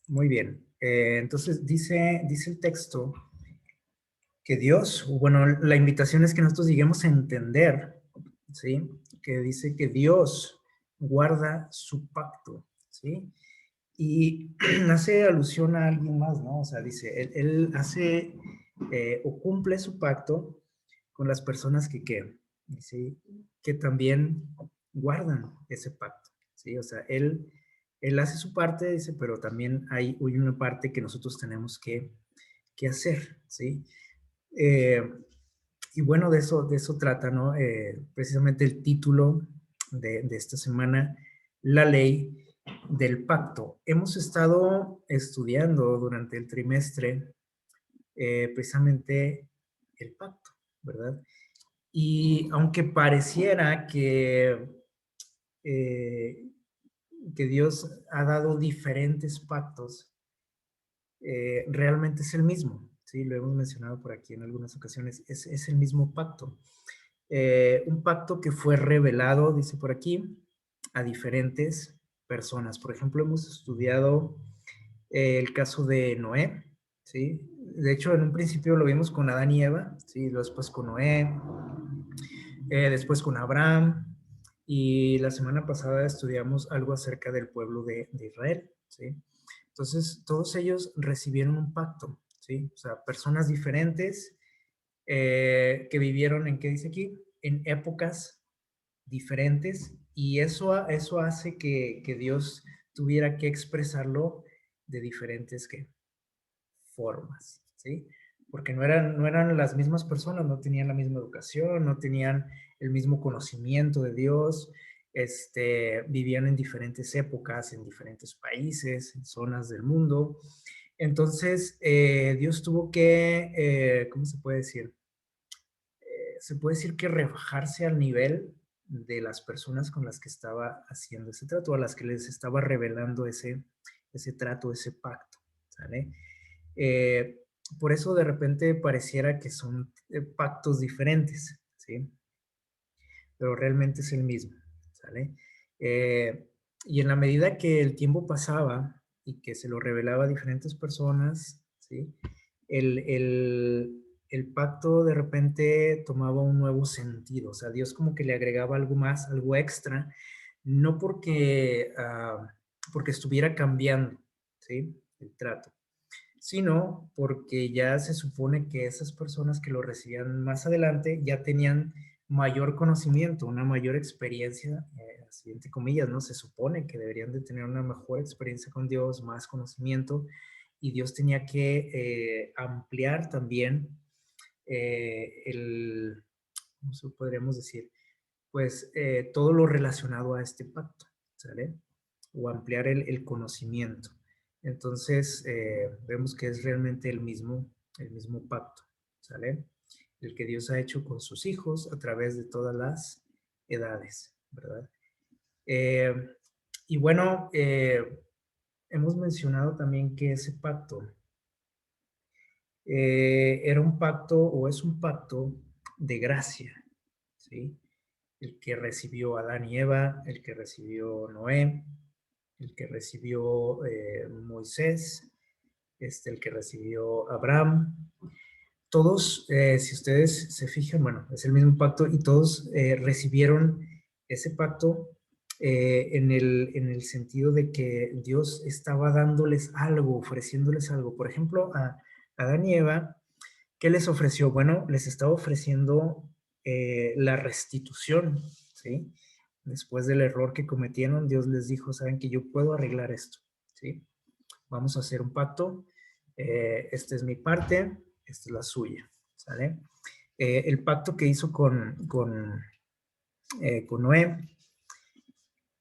Muy bien. Entonces dice el texto que Dios, bueno, la invitación es que nosotros lleguemos a entender, ¿sí? Que dice que Dios guarda su pacto, ¿sí? Y hace alusión a alguien más, ¿no? O sea, dice, él hace o cumple su pacto con las personas que dice, que también guardan ese pacto, ¿sí? O sea, él hace su parte, dice, pero también hay una parte que nosotros tenemos que hacer, ¿sí? Eh, y bueno, de eso trata, ¿no? Precisamente el título de esta semana, la ley del pacto. Hemos estado estudiando durante el trimestre precisamente el pacto, ¿verdad? Y aunque pareciera eh, que Dios ha dado diferentes pactos, realmente es el mismo, ¿sí? Lo hemos mencionado por aquí en algunas ocasiones, es el mismo pacto. Un pacto que fue revelado, dice por aquí, a diferentes personas. Por ejemplo, hemos estudiado el caso de Noé, ¿sí? De hecho, en un principio lo vimos con Adán y Eva, ¿sí? Después con Noé, después con Abraham, y la semana pasada estudiamos algo acerca del pueblo de Israel, ¿sí? Entonces, todos ellos recibieron un pacto, ¿sí? O sea, personas diferentes que vivieron en, ¿qué dice aquí? En épocas diferentes, y eso hace que Dios tuviera que expresarlo de diferentes formas, ¿sí? Porque no eran las mismas personas, no tenían la misma educación, no tenían el mismo conocimiento de Dios, vivían en diferentes épocas, en diferentes países, en zonas del mundo. Entonces, Dios tuvo que, ¿cómo se puede decir? Se puede decir que rebajarse al nivel de las personas con las que estaba haciendo ese trato, a las que les estaba revelando ese trato, ese pacto, ¿sale? Eh, por eso de repente pareciera que son pactos diferentes, ¿sí? Pero realmente es el mismo, ¿sale? Eh, y en la medida que el tiempo pasaba y que se lo revelaba a diferentes personas, ¿sí? El pacto de repente tomaba un nuevo sentido, o sea, Dios como que le agregaba algo más, algo extra, no porque estuviera cambiando, ¿sí? El trato, sino porque ya se supone que esas personas que lo recibían más adelante ya tenían mayor conocimiento, una mayor experiencia, así entre comillas, ¿no? Se supone que deberían de tener una mejor experiencia con Dios, más conocimiento, y Dios tenía que ampliar también ¿cómo se podríamos decir? Pues todo lo relacionado a este pacto, ¿sale? O ampliar el conocimiento. Entonces, vemos que es realmente el mismo pacto, ¿sale? El que Dios ha hecho con sus hijos a través de todas las edades, ¿verdad? Eh, y bueno, hemos mencionado también que ese pacto era un pacto o es un pacto de gracia, ¿sí? El que recibió Adán y Eva, el que recibió Noé, el que recibió Moisés, el que recibió Abraham. Todos, si ustedes se fijan, bueno, es el mismo pacto y todos recibieron ese pacto en el sentido de que Dios estaba dándoles algo, ofreciéndoles algo. Por ejemplo, a Adán y Eva, ¿qué les ofreció? Bueno, les estaba ofreciendo la restitución, ¿sí? Después del error que cometieron, Dios les dijo, saben que yo puedo arreglar esto, ¿sí? Vamos a hacer un pacto, esta es mi parte, esta es la suya, ¿sale? El pacto que hizo con Noé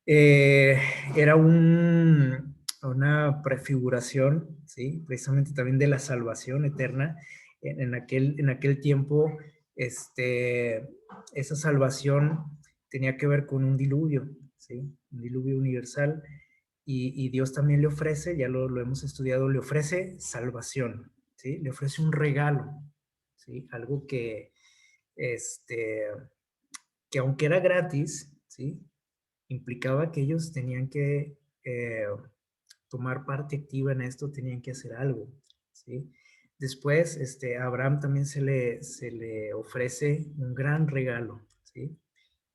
eh, era una prefiguración, ¿sí? Precisamente también de la salvación eterna. En aquel tiempo, esa salvación tenía que ver con un diluvio, ¿sí? Un diluvio universal. Y Dios también le ofrece, ya lo hemos estudiado, le ofrece salvación, ¿sí? Le ofrece un regalo, ¿sí? Algo este, que aunque era gratis, ¿sí? Implicaba que ellos tenían que tomar parte activa en esto, tenían que hacer algo, ¿sí? Después, a Abraham también se le ofrece un gran regalo, ¿sí?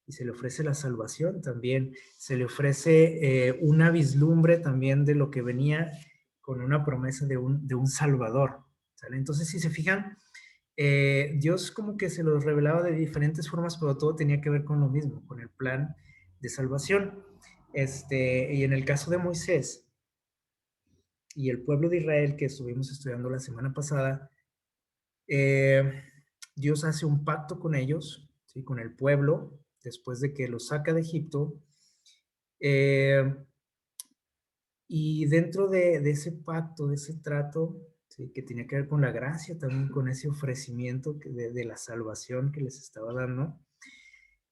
Y se le ofrece la salvación también, se le ofrece una vislumbre también de lo que venía con una promesa de un Salvador, ¿sale? Entonces, si se fijan, Dios como que se los revelaba de diferentes formas, pero todo tenía que ver con lo mismo, con el plan de salvación. Y en el caso de Moisés y el pueblo de Israel que estuvimos estudiando la semana pasada, eh, Dios hace un pacto con ellos, ¿sí? Con el pueblo, después de que los saca de Egipto. eh, y dentro de ese pacto, de ese trato, ¿sí? Que tenía que ver con la gracia, también con ese ofrecimiento de la salvación que les estaba dando,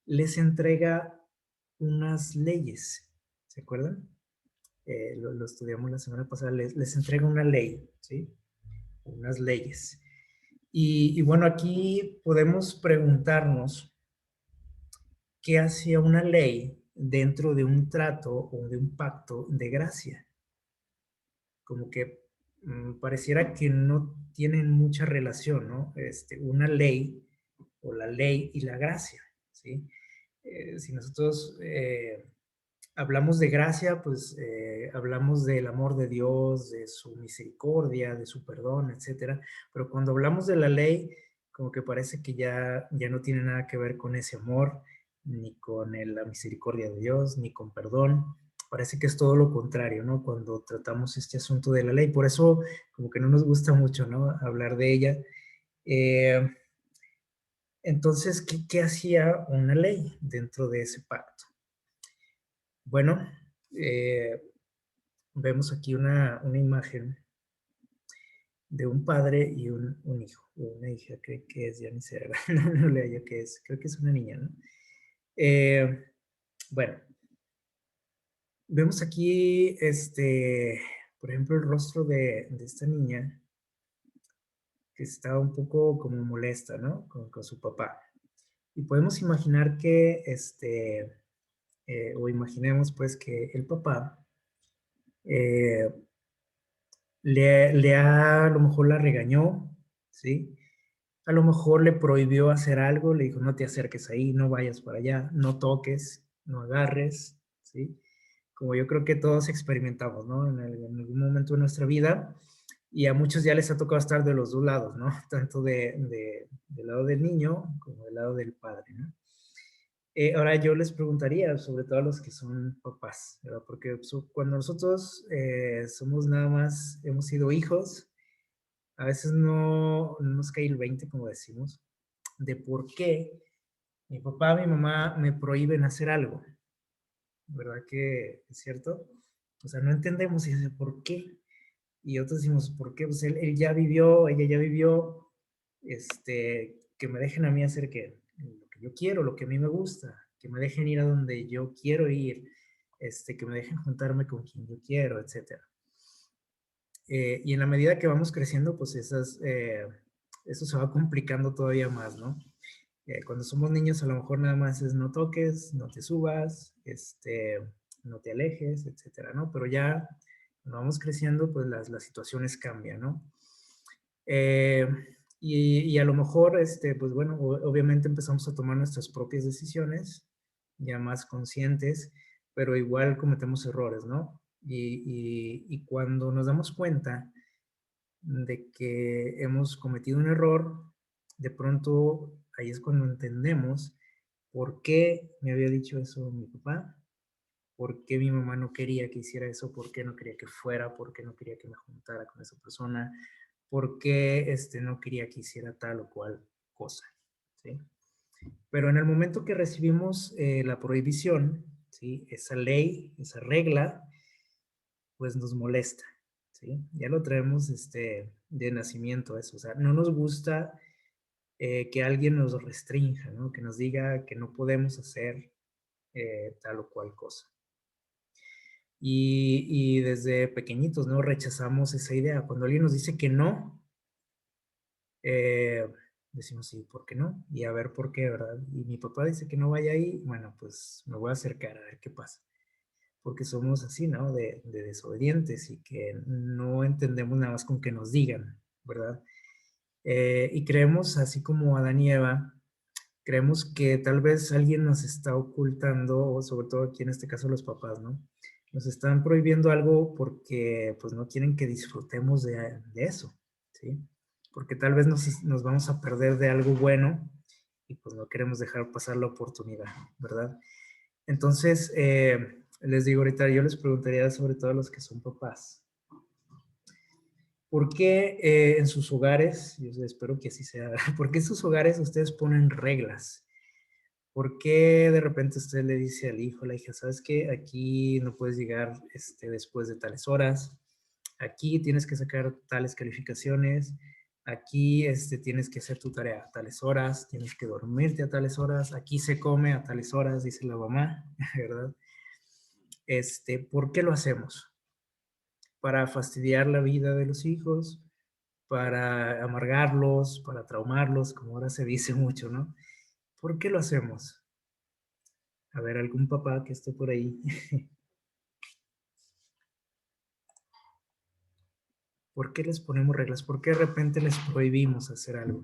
les entrega unas leyes, ¿se acuerdan? Lo estudiamos la semana pasada, les entrega una ley, ¿sí? Unas leyes. Y bueno, aquí podemos preguntarnos qué hacía una ley dentro de un trato o de un pacto de gracia. Como que pareciera que no tienen mucha relación, ¿no? Una ley o la ley y la gracia, ¿sí? Si nosotros hablamos de gracia, pues hablamos del amor de Dios, de su misericordia, de su perdón, etcétera. Pero cuando hablamos de la ley, como que parece que ya no tiene nada que ver con ese amor, ni con la misericordia de Dios, ni con perdón. Parece que es todo lo contrario, ¿no? Cuando tratamos este asunto de la ley. Por eso, como que no nos gusta mucho, ¿no? Hablar de ella. Eh, entonces, ¿qué hacía una ley dentro de ese pacto? Bueno, eh, vemos aquí una imagen de un padre y un hijo, o una hija, creo que es, ya ni sé, no leo yo qué es, creo que es una niña, ¿no? Eh, bueno, vemos aquí, por ejemplo, el rostro de esta niña que está un poco como molesta, ¿no? Con su papá. Y podemos imaginar que, o imaginemos pues que el papá eh, a lo mejor la regañó, ¿sí? A lo mejor le prohibió hacer algo, le dijo, no te acerques ahí, no vayas para allá, no toques, no agarres, ¿sí? Como yo creo que todos experimentamos, ¿no? En algún momento de nuestra vida, y a muchos ya les ha tocado estar de los dos lados, ¿no? Tanto del lado del niño como del lado del padre, ¿no? Ahora yo les preguntaría, sobre todo a los que son papás, ¿verdad? Porque cuando nosotros somos nada más, hemos sido hijos, a veces no nos cae el 20, como decimos, de por qué mi papá, mi mamá me prohíben hacer algo, ¿verdad que es cierto? O sea, no entendemos y dice, ¿por qué? Y otros decimos, ¿por qué? Pues él ya vivió, ella ya vivió, que me dejen a mí hacer lo que yo quiero, lo que a mí me gusta, que me dejen ir a donde yo quiero ir, que me dejen juntarme con quien yo quiero, etcétera. Y en la medida que vamos creciendo, pues eso se va complicando todavía más, ¿no? Cuando somos niños a lo mejor nada más es no toques, no te subas, no te alejes, etcétera, ¿no? Pero ya cuando vamos creciendo, pues las situaciones cambian, ¿no? Eh, y a lo mejor, pues bueno, obviamente empezamos a tomar nuestras propias decisiones, ya más conscientes, pero igual cometemos errores, ¿no? Y cuando nos damos cuenta de que hemos cometido un error, de pronto ahí es cuando entendemos por qué me había dicho eso mi papá, por qué mi mamá no quería que hiciera eso, por qué no quería que fuera, por qué no quería que me juntara con esa persona, por qué no quería que hiciera tal o cual cosa, ¿sí? Pero en el momento que recibimos la prohibición, ¿sí? Esa ley, esa regla, pues nos molesta, ¿sí? Ya lo traemos de nacimiento eso, o sea, no nos gusta que alguien nos restrinja, ¿no? Que nos diga que no podemos hacer tal o cual cosa. Y desde pequeñitos, ¿no? Rechazamos esa idea. Cuando alguien nos dice que no, eh, decimos, sí, ¿por qué no? Y a ver por qué, ¿verdad? Y mi papá dice que no vaya ahí, bueno, pues me voy a acercar a ver qué pasa. porque somos así, ¿no? De desobedientes y que no entendemos nada más con que nos digan, ¿verdad? Y creemos, así como Adán y Eva, creemos que tal vez alguien nos está ocultando, o sobre todo aquí en este caso los papás, ¿no? Nos están prohibiendo algo porque pues no quieren que disfrutemos de eso, ¿sí? Porque tal vez nos vamos a perder de algo bueno y pues no queremos dejar pasar la oportunidad, ¿verdad? Entonces, les digo ahorita, yo les preguntaría sobre todo a los que son papás, ¿por qué en sus hogares, yo espero que así sea, ¿por qué en sus hogares ustedes ponen reglas? ¿Por qué de repente usted le dice al hijo, a la hija, sabes qué? Aquí no puedes llegar después de tales horas, aquí tienes que sacar tales calificaciones, aquí tienes que hacer tu tarea a tales horas, tienes que dormirte a tales horas, aquí se come a tales horas, dice la mamá, ¿verdad? ¿Por qué lo hacemos? ¿Para fastidiar la vida de los hijos? ¿Para amargarlos? ¿Para traumarlos? Como ahora se dice mucho, ¿no? ¿Por qué lo hacemos? A ver, algún papá que esté por ahí. ¿Por qué les ponemos reglas? ¿Por qué de repente les prohibimos hacer algo?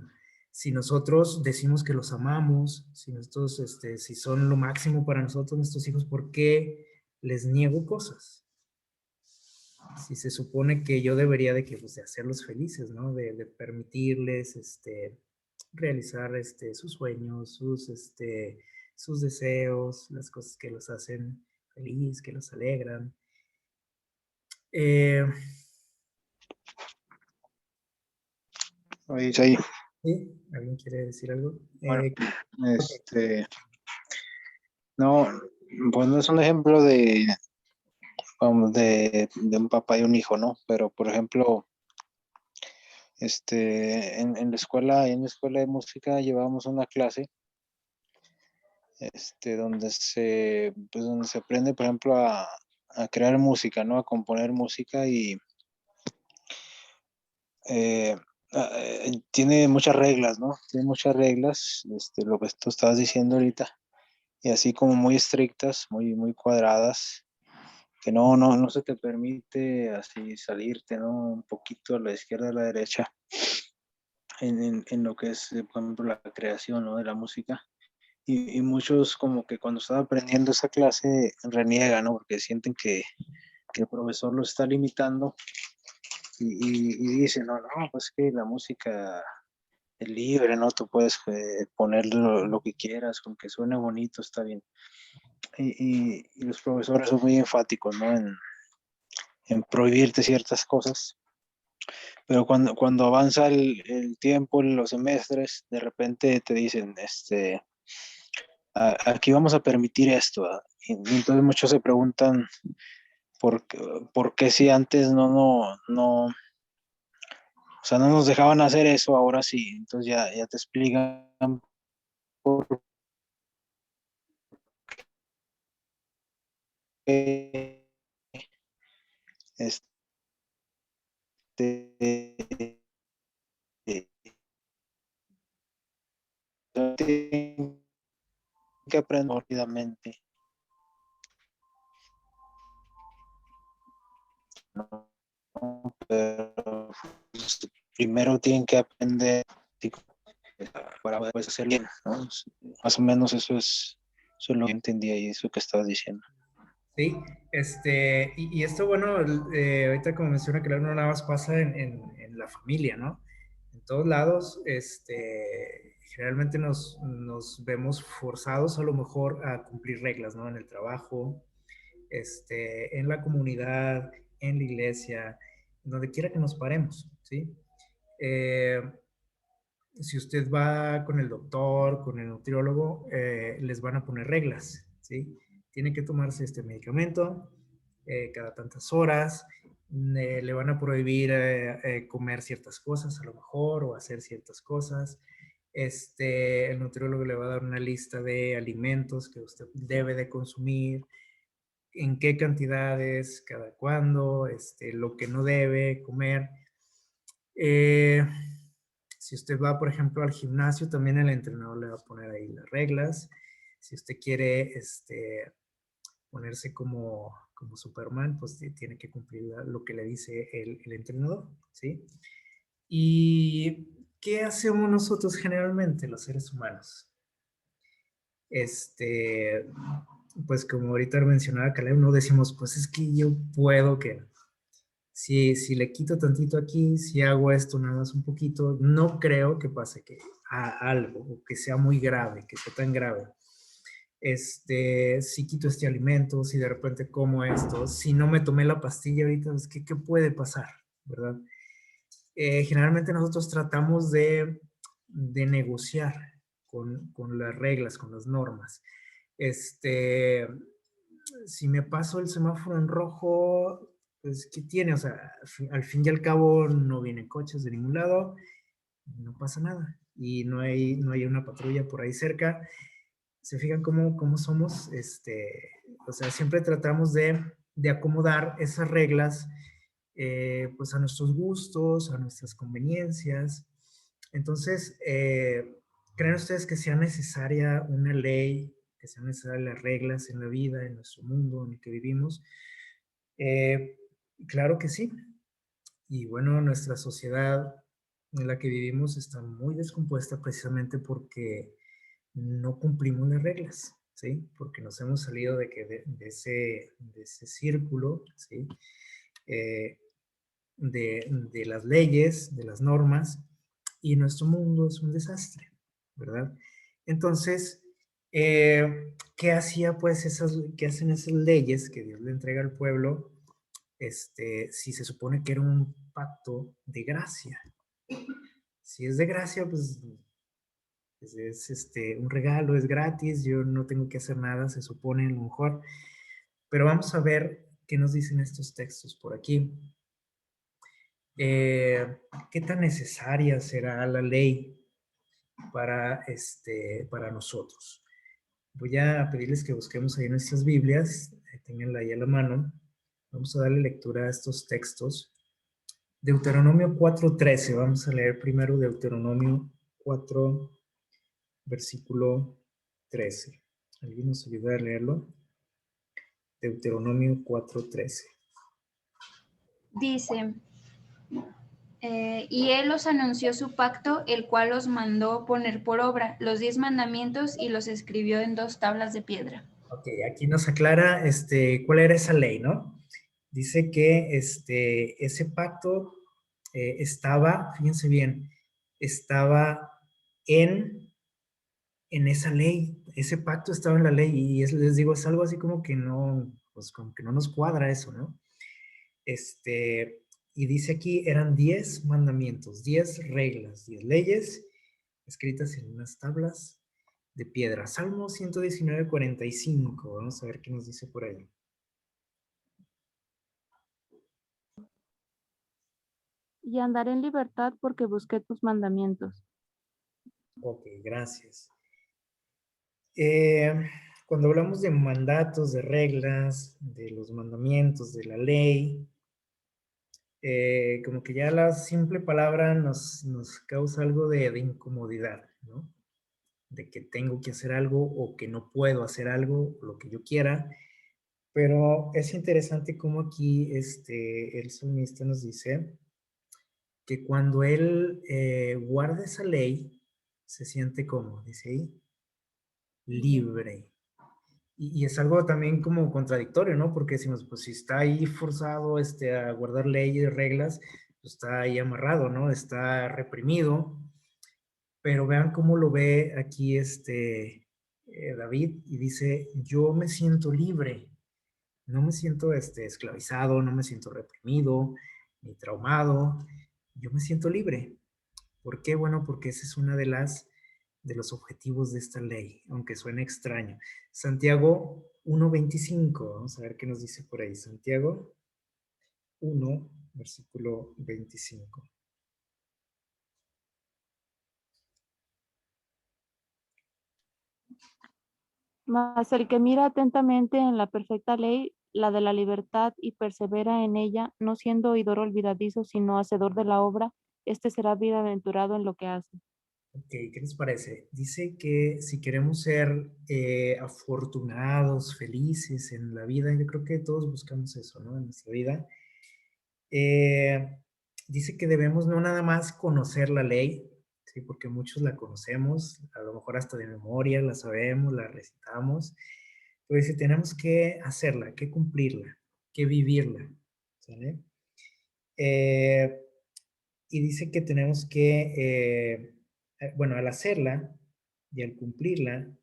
Si nosotros decimos que los amamos, si nosotros, si son lo máximo para nosotros, nuestros hijos, ¿por qué les niego cosas? Si se supone que yo debería de, que, pues, de hacerlos felices, ¿no? De permitirles, realizar, sus sueños, sus deseos, las cosas que los hacen feliz, que los alegran. Eh, Oye, ahí. ¿Sí? ¿Alguien quiere decir algo? Bueno, Ok. no, pues no es un ejemplo vamos, de un papá y un hijo, ¿no? Pero, por ejemplo, en la escuela de música llevábamos una clase, donde se aprende, por ejemplo, a crear música, ¿no? A componer música y eh, tiene muchas reglas, ¿no? Tiene muchas reglas, lo que tú estabas diciendo ahorita, y así como muy estrictas, muy cuadradas, que no se te permite así salirte, ¿no? Un poquito a la izquierda, a la derecha, en lo que es, por ejemplo, la creación, ¿no? De la música. Y muchos como que cuando están aprendiendo esa clase reniegan, ¿no? Porque sienten que el profesor los está limitando y dicen, no, pues que la música es libre, ¿no? Tú puedes poner lo que quieras, con que suene bonito, está bien. Y los profesores son muy enfáticos, ¿no? En prohibirte ciertas cosas. Pero cuando avanza el tiempo, los semestres, de repente te dicen, aquí vamos a permitir esto. Y entonces muchos se preguntan por, por qué si antes o sea, no nos dejaban hacer eso, ahora sí. Entonces ya te explican por qué este, tienen que aprender rápidamente, ¿no? Pero pues, primero tienen que aprender para después hacer bien, ¿no? Más o menos eso es lo que entendía y eso que estabas diciendo. Sí, y esto, bueno, ahorita como menciona, claro, no nada más pasa en la familia, ¿no? En todos lados, generalmente nos vemos forzados a lo mejor a cumplir reglas, ¿no? En el trabajo, en la comunidad, en la iglesia, donde quiera que nos paremos, ¿sí? Eh, si usted va con el doctor, con el nutriólogo, les van a poner reglas, ¿sí? Tiene que tomarse este medicamento cada tantas horas, le van a prohibir comer ciertas cosas a lo mejor o hacer ciertas cosas. El nutriólogo le va a dar una lista de alimentos que usted debe de consumir, en qué cantidades, cada cuándo, lo que no debe comer. Eh, si usted va, por ejemplo, al gimnasio, también el entrenador le va a poner ahí las reglas. Si usted quiere ponerse como como Superman, pues tiene que cumplir lo que le dice el entrenador, ¿sí? ¿Y qué hacemos nosotros generalmente, los seres humanos? Pues como ahorita mencionaba Caleb, no decimos, pues es que yo puedo que si le quito tantito aquí, si hago esto nada más un poquito, no creo que pase que algo, o que sea muy grave, que sea tan grave. Si quito este alimento, si de repente como esto, si no me tomé la pastilla ahorita, pues, ¿qué puede pasar? ¿Verdad? Generalmente nosotros tratamos de negociar con las reglas, con las normas. Si me paso el semáforo en rojo, pues, ¿qué tiene? O sea, al fin y al cabo no vienen coches de ningún lado, no pasa nada. Y no hay una patrulla por ahí cerca. ¿Se fijan cómo somos? O sea, siempre tratamos de acomodar esas reglas pues a nuestros gustos, a nuestras conveniencias. Entonces, ¿creen ustedes que sea necesaria una ley, que sean necesarias las reglas en la vida, en nuestro mundo en el que vivimos? Eh, claro que sí. Y bueno, nuestra sociedad en la que vivimos está muy descompuesta precisamente porque no cumplimos las reglas, ¿sí? Porque nos hemos salido de ese círculo, ¿sí? Eh, de las leyes, de las normas, y nuestro mundo es un desastre, ¿verdad? Entonces, ¿qué hacía pues qué hacen esas leyes que Dios le entrega al pueblo, si se supone que era un pacto de gracia? Si es de gracia, pues es un regalo, es gratis, yo no tengo que hacer nada, se supone a lo mejor. Pero vamos a ver qué nos dicen estos textos por aquí. ¿Qué tan necesaria será la ley para nosotros? Voy a pedirles que busquemos ahí nuestras Biblias, tenganla ahí a la mano. Vamos a darle lectura a estos textos. Deuteronomio 4:13, vamos a leer primero Deuteronomio 4, versículo 13. ¿Alguien nos ayuda a leerlo? Deuteronomio 4:13. Dice, y él os anunció su pacto, el cual os mandó poner por obra los 10 mandamientos y los escribió en 2 tablas de piedra. Ok, aquí nos aclara cuál era esa ley, ¿no? Dice que ese pacto estaba, fíjense bien, estaba en esa ley, ese pacto estaba en la ley y les digo, es algo así como que no, pues como que no nos cuadra eso, ¿no? Y dice aquí, eran 10 mandamientos, 10 reglas, 10 leyes escritas en unas tablas de piedra. Salmo 119:45, vamos a ver qué nos dice por ahí. Y andaré en libertad porque busqué tus mandamientos. Ok, gracias. Cuando hablamos de mandatos, de reglas, de los mandamientos, de la ley, como que ya la simple palabra nos causa algo de incomodidad, ¿no? De que tengo que hacer algo o que no puedo hacer algo, lo que yo quiera. Pero es interesante cómo aquí el salmista nos dice que cuando él guarda esa ley, se siente como, dice ahí, libre. Y es algo también como contradictorio, ¿no? Porque decimos, pues si está ahí forzado a guardar leyes, reglas, pues está ahí amarrado, ¿no? Está reprimido. Pero vean cómo lo ve aquí David y dice, yo me siento libre, no me siento esclavizado, no me siento reprimido, ni traumado, yo me siento libre. ¿Por qué? Bueno, porque ese es una de los objetivos de esta ley, aunque suene extraño. Santiago 1:25, vamos a ver qué nos dice por ahí. Santiago 1, versículo 25. Mas el que mira atentamente en la perfecta ley, la de la libertad, y persevera en ella, no siendo oidor olvidadizo, sino hacedor de la obra, este será bienaventurado en lo que hace. Ok, ¿qué les parece? Dice que si queremos ser afortunados, felices en la vida, yo creo que todos buscamos eso, ¿no? En nuestra vida. Eh, Dice que debemos no nada más conocer la ley, ¿sí? Porque muchos la conocemos, a lo mejor hasta de memoria, la sabemos, la recitamos, pero dice, tenemos que hacerla, que cumplirla, que vivirla, ¿sale? Eh, y dice que tenemos que, bueno, al hacerla y al cumplirla,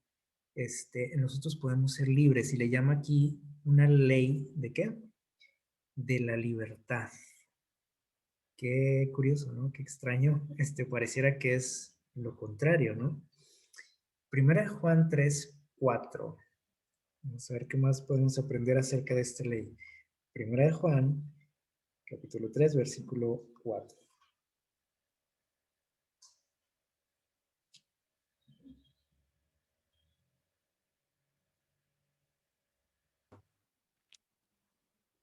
nosotros podemos ser libres y le llama aquí una ley ¿de qué? De la libertad. Qué curioso, ¿no? Qué extraño. Pareciera que es lo contrario, ¿no? Primera de Juan 3:4. Vamos a ver qué más podemos aprender acerca de esta ley. Primera de Juan, capítulo 3, versículo 4.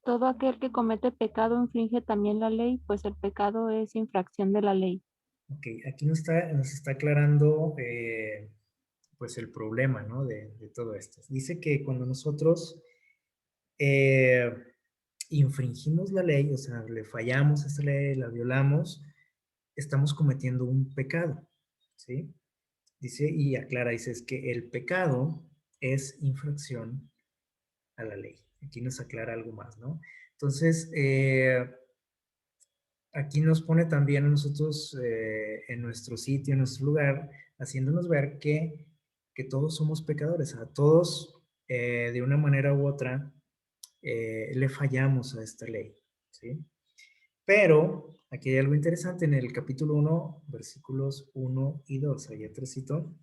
Todo aquel que comete pecado infringe también la ley, pues el pecado es infracción de la ley. Ok, aquí nos está aclarando pues el problema, ¿no? De todo esto. Dice que cuando nosotros eh, infringimos la ley, o sea, le fallamos a esta ley, la violamos, estamos cometiendo un pecado, ¿sí? Dice y aclara, dice, es que el pecado es infracción a la ley. Aquí nos aclara algo más, ¿no? Entonces, aquí nos pone también a nosotros en nuestro sitio, en nuestro lugar, haciéndonos ver que todos somos pecadores, a todos de una manera u otra le fallamos a esta ley, ¿sí? Pero aquí hay algo interesante en el capítulo 1, versículos 1 y 2, ahí atrásito.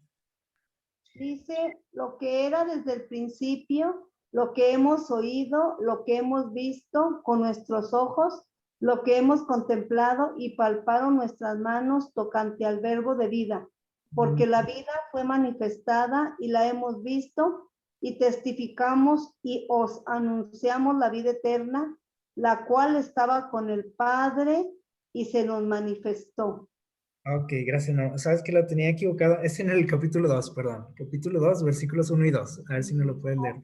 Dice lo que era desde el principio, lo que hemos oído, lo que hemos visto con nuestros ojos, lo que hemos contemplado y palparon nuestras manos tocante al verbo de vida, porque la vida fue manifestada y la hemos visto y testificamos y os anunciamos la vida eterna, la cual estaba con el Padre y se nos manifestó. Ok, gracias. No, sabes que lo tenía equivocado. Es en el capítulo 2, perdón. Capítulo 2, versículos 1 y 2. A ver si me lo pueden leer.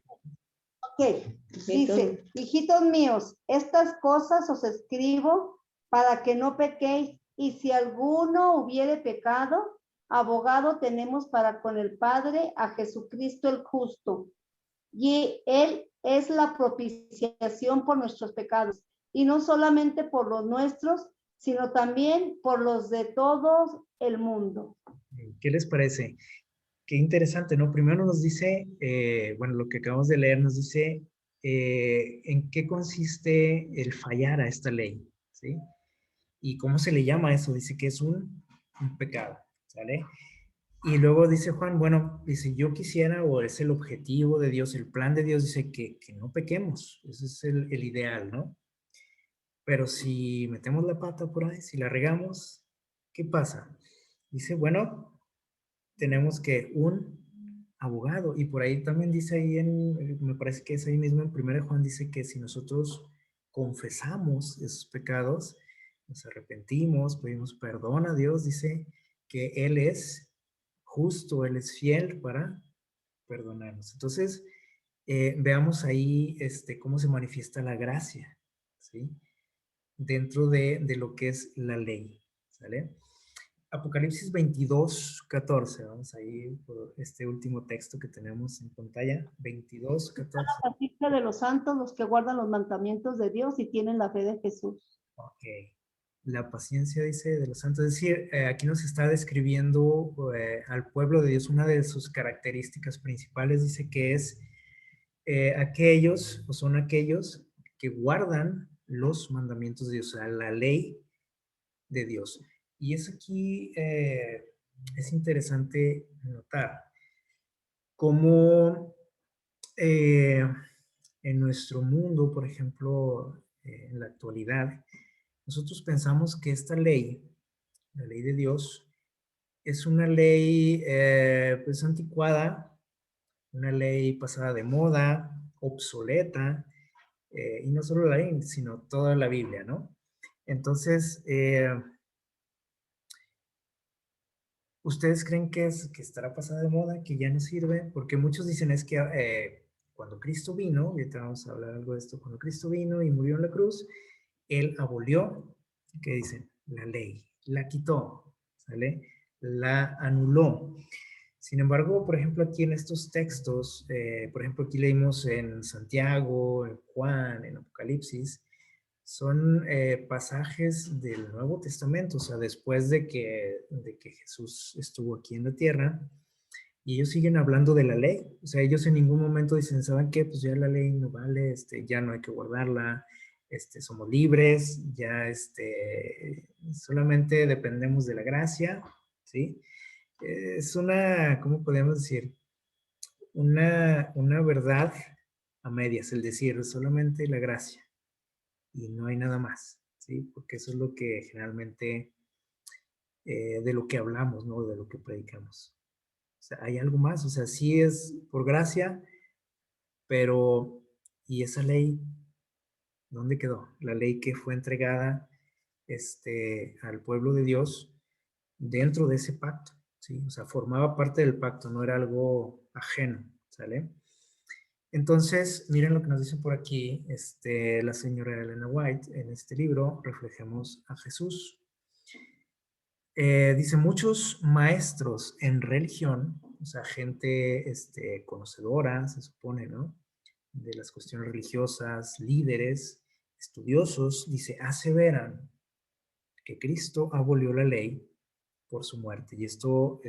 Ok, dice, hijitos míos, estas cosas os escribo para que no pequéis, y si alguno hubiere pecado, abogado tenemos para con el Padre a Jesucristo el justo, y Él es la propiciación por nuestros pecados, y no solamente por los nuestros, sino también por los de todo el mundo. ¿Qué les parece? Qué interesante, ¿no? Primero nos dice, bueno, lo que acabamos de leer nos dice en qué consiste el fallar a esta ley, ¿sí? Y cómo se le llama eso. Dice que es un pecado, ¿sale? Y luego dice Juan, bueno, dice, yo quisiera, o es el objetivo de Dios, el plan de Dios, dice que no pequemos. Ese es el ideal, ¿no? Pero si metemos la pata por ahí, si la regamos, ¿qué pasa? Dice, bueno, tenemos que un abogado, y por ahí también dice ahí me parece que es ahí mismo en 1 Juan, dice que si nosotros confesamos esos pecados, nos arrepentimos, pedimos perdón a Dios, dice que Él es justo, Él es fiel para perdonarnos. Entonces, veamos ahí cómo se manifiesta la gracia, ¿sí? Dentro de lo que es la ley, ¿sale? Apocalipsis 22:14, vamos a ir por este último texto que tenemos en pantalla, 22:14. La paciencia de los santos, los que guardan los mandamientos de Dios y tienen la fe de Jesús. Ok. La paciencia, dice, de los santos. Es decir, aquí nos está describiendo al pueblo de Dios. Una de sus características principales dice que es aquellos, o son aquellos que guardan los mandamientos de Dios, o sea, la ley de Dios. Y es aquí, es interesante notar cómo en nuestro mundo, por ejemplo, en la actualidad, nosotros pensamos que esta ley, la ley de Dios, es una ley pues anticuada, una ley pasada de moda, obsoleta, y no solo la ley, sino toda la Biblia, ¿no? Entonces, ¿Ustedes creen que estará pasada de moda, que ya no sirve? Porque muchos dicen es que cuando Cristo vino, ahorita vamos a hablar algo de esto, cuando Cristo vino y murió en la cruz, Él abolió, ¿qué dicen? La ley, la quitó, ¿sale? La anuló. Sin embargo, por ejemplo, aquí en estos textos, por ejemplo, aquí leímos en Santiago, en Juan, en Apocalipsis, son pasajes del Nuevo Testamento, o sea, después de que Jesús estuvo aquí en la tierra, y ellos siguen hablando de la ley. O sea, ellos en ningún momento dicen, ¿saben qué? Pues ya la ley no vale, ya no hay que guardarla, somos libres, ya solamente dependemos de la gracia, ¿sí? Es una, ¿cómo podemos decir? Una verdad a medias, el decir solamente la gracia y no hay nada más, ¿sí? Porque eso es lo que generalmente, de lo que hablamos, ¿no? De lo que predicamos. O sea, hay algo más, o sea, sí es por gracia, pero ¿y esa ley dónde quedó? La ley que fue entregada al pueblo de Dios dentro de ese pacto, ¿sí? O sea, formaba parte del pacto, no era algo ajeno, ¿sale? Entonces, miren lo que nos dice por aquí la señora Elena White en este libro, Reflejemos a Jesús. Dice, muchos maestros en religión, o sea, gente conocedora, se supone, ¿no? De las cuestiones religiosas, líderes, estudiosos, dice, aseveran que Cristo abolió la ley por su muerte. Y esto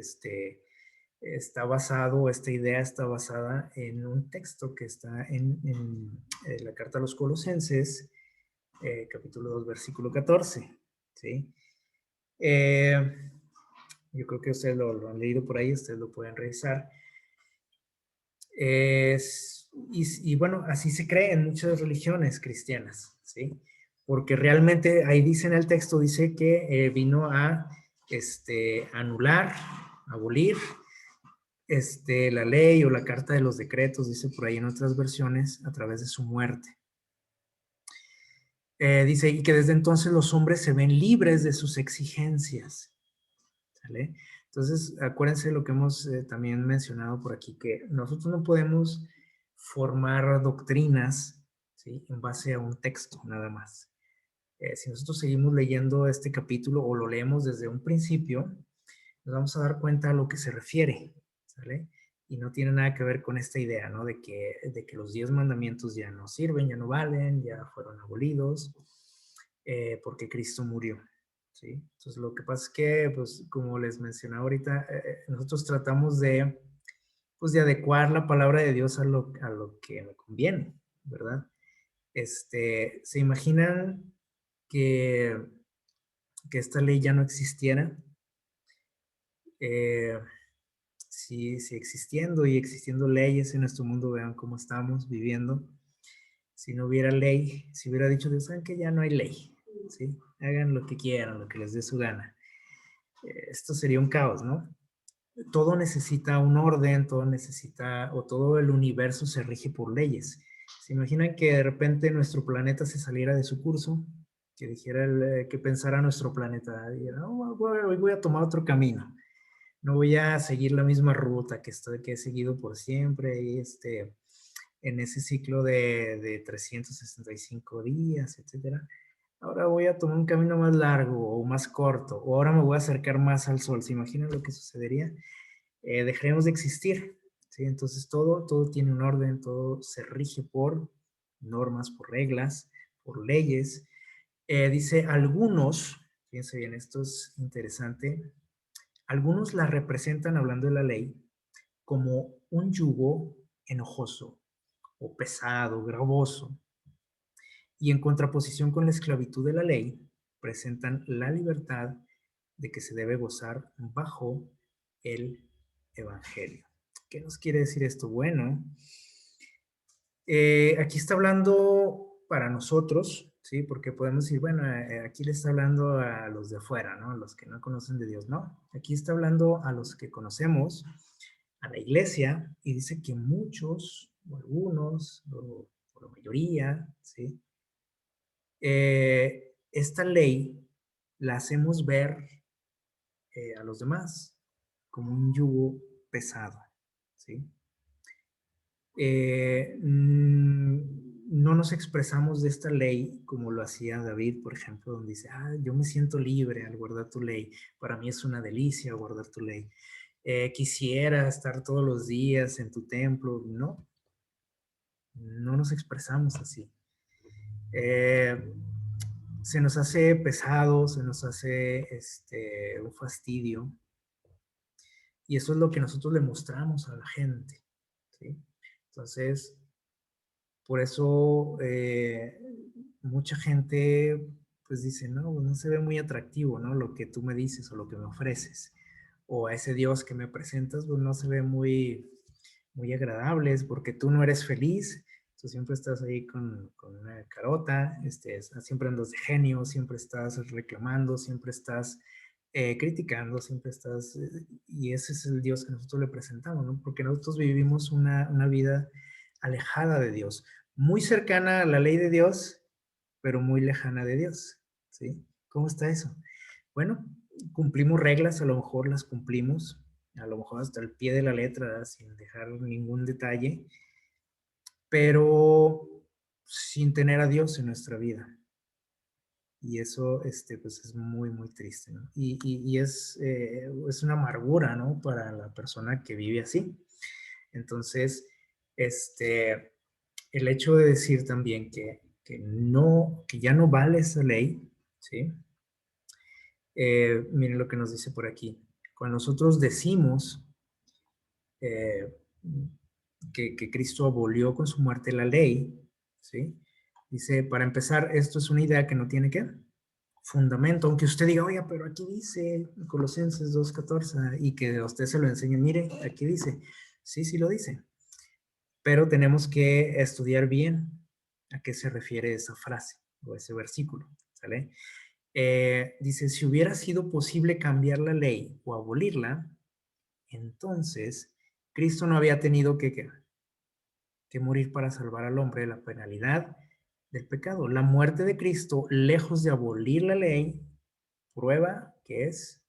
está basado, esta idea está basada en un texto que está en la carta a los Colosenses, capítulo 2, versículo 14, ¿sí? Yo creo que ustedes lo han leído por ahí, ustedes lo pueden revisar. Y bueno, así se cree en muchas religiones cristianas, ¿sí? Porque realmente ahí dice en el texto, dice que vino a anular, abolir la ley o la carta de los decretos, dice por ahí en otras versiones, a través de su muerte. Dice, y que desde entonces los hombres se ven libres de sus exigencias, ¿sale? Entonces, acuérdense de lo que hemos también mencionado por aquí, que nosotros no podemos formar doctrinas, ¿sí? En base a un texto, nada más. Si nosotros seguimos leyendo este capítulo o lo leemos desde un principio, nos vamos a dar cuenta a lo que se refiere, ¿sale? Y no tiene nada que ver con esta idea, ¿no? De que los 10 mandamientos ya no sirven, ya no valen, ya fueron abolidos, porque Cristo murió, ¿sí? Entonces, lo que pasa es que, pues, como les mencionaba ahorita, nosotros tratamos pues, de adecuar la palabra de Dios a lo que me conviene, ¿verdad? ¿Se imaginan que esta ley ya no existiera? Si existiendo y existiendo leyes en nuestro mundo, vean cómo estamos viviendo. Si no hubiera ley, si hubiera dicho Dios, saben que ya no hay ley, ¿sí? Hagan lo que quieran, lo que les dé su gana. Esto sería un caos, ¿no? Todo necesita un orden, todo necesita, o todo el universo se rige por leyes. ¿Se imaginan que de repente nuestro planeta se saliera de su curso? Que dijera, que pensara nuestro planeta, dijera, no, hoy voy a tomar otro camino. No voy a seguir la misma ruta que he seguido por siempre y en ese ciclo de 365 días, etcétera. Ahora voy a tomar un camino más largo o más corto, o ahora me voy a acercar más al sol. ¿Se imaginan lo que sucedería? Dejaremos de existir, ¿sí? Entonces todo tiene un orden, todo se rige por normas, por reglas, por leyes. Dice algunos, fíjense bien, esto es interesante, algunos la representan, hablando de la ley, como un yugo enojoso o pesado, gravoso, y en contraposición con la esclavitud de la ley, presentan la libertad de que se debe gozar bajo el Evangelio. ¿Qué nos quiere decir esto? Bueno, aquí está hablando para nosotros, ¿sí? Porque podemos decir, bueno, aquí le está hablando a los de afuera, ¿no? A los que no conocen de Dios, ¿no? Aquí está hablando a los que conocemos, a la iglesia, y dice que muchos, o algunos, o la mayoría, ¿sí? Esta ley la hacemos ver a los demás, como un yugo pesado, ¿sí? No nos expresamos de esta ley como lo hacía David, por ejemplo, donde dice, yo me siento libre al guardar tu ley. Para mí es una delicia guardar tu ley. Quisiera estar todos los días en tu templo. No, no nos expresamos así. Se nos hace pesado, se nos hace un fastidio. Y eso es lo que nosotros le mostramos a la gente, ¿sí? Entonces, por eso mucha gente pues dice, no se ve muy atractivo, ¿no? Lo que tú me dices o lo que me ofreces. O a ese Dios que me presentas, pues no se ve muy, muy agradable, es porque tú no eres feliz, tú siempre estás ahí con una carota, siempre andas de genio, siempre estás reclamando, siempre estás criticando, siempre estás, y ese es el Dios que nosotros le presentamos, ¿no? Porque nosotros vivimos una vida alejada de Dios, muy cercana a la ley de Dios, pero muy lejana de Dios, ¿sí? ¿Cómo está eso? Bueno, cumplimos reglas, a lo mejor las cumplimos, a lo mejor hasta el pie de la letra, sin dejar ningún detalle, pero sin tener a Dios en nuestra vida. Y eso, pues es muy, muy triste, ¿no? Y es una amargura, ¿no? Para la persona que vive así. Entonces, el hecho de decir también que ya no vale esa ley, ¿sí? Miren lo que nos dice por aquí. Cuando nosotros decimos que Cristo abolió con su muerte la ley, ¿sí? Dice, para empezar, esto es una idea que no tiene ¿qué? Fundamento, aunque usted diga, oye, pero aquí dice Colosenses 2:14 y que a usted se lo enseñe, mire, aquí dice, sí lo dice, pero tenemos que estudiar bien a qué se refiere esa frase o ese versículo, ¿sale? Dice, si hubiera sido posible cambiar la ley o abolirla, entonces Cristo no había tenido que morir para salvar al hombre de la penalidad del pecado. La muerte de Cristo, lejos de abolir la ley, prueba que es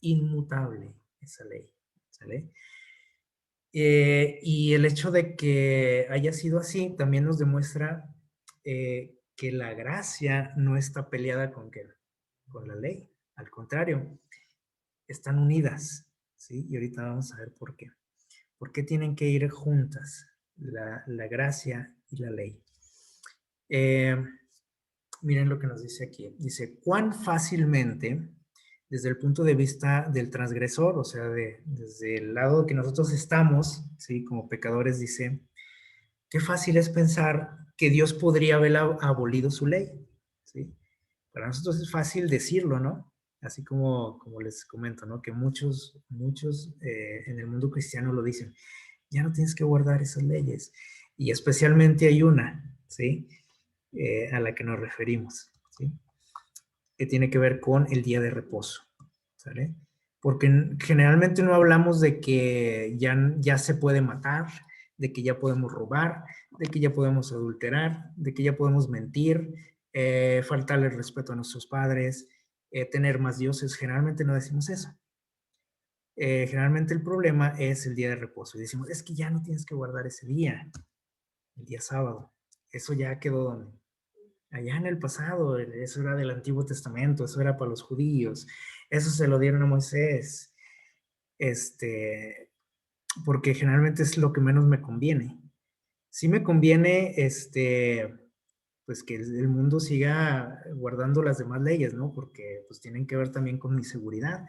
inmutable esa ley, ¿sale? Y el hecho de que haya sido así también nos demuestra que la gracia no está peleada con la ley. Al contrario, están unidas, ¿sí? Y ahorita vamos a ver por qué. ¿Por qué tienen que ir juntas la gracia y la ley? Miren lo que nos dice aquí. Dice, ¿cuán fácilmente, desde el punto de vista del transgresor, o sea, desde el lado que nosotros estamos, ¿sí? Como pecadores, dice, qué fácil es pensar que Dios podría haber abolido su ley, ¿sí? Para nosotros es fácil decirlo, ¿no? Así como les comento, ¿no? Que muchos en el mundo cristiano lo dicen, ya no tienes que guardar esas leyes. Y especialmente hay una, ¿sí? A la que nos referimos, ¿sí? Que tiene que ver con el día de reposo, ¿sale? Porque generalmente no hablamos de que ya se puede matar, de que ya podemos robar, de que ya podemos adulterar, de que ya podemos mentir, faltarle el respeto a nuestros padres, tener más dioses. Generalmente no decimos eso. Generalmente el problema es el día de reposo. Y decimos, es que ya no tienes que guardar ese día, el día sábado. Eso ya quedó allá en el pasado. Eso era del Antiguo Testamento, eso era para los judíos. Eso se lo dieron a Moisés. Porque generalmente es lo que menos me conviene. Sí me conviene, pues que el mundo siga guardando las demás leyes, ¿no? Porque pues tienen que ver también con mi seguridad,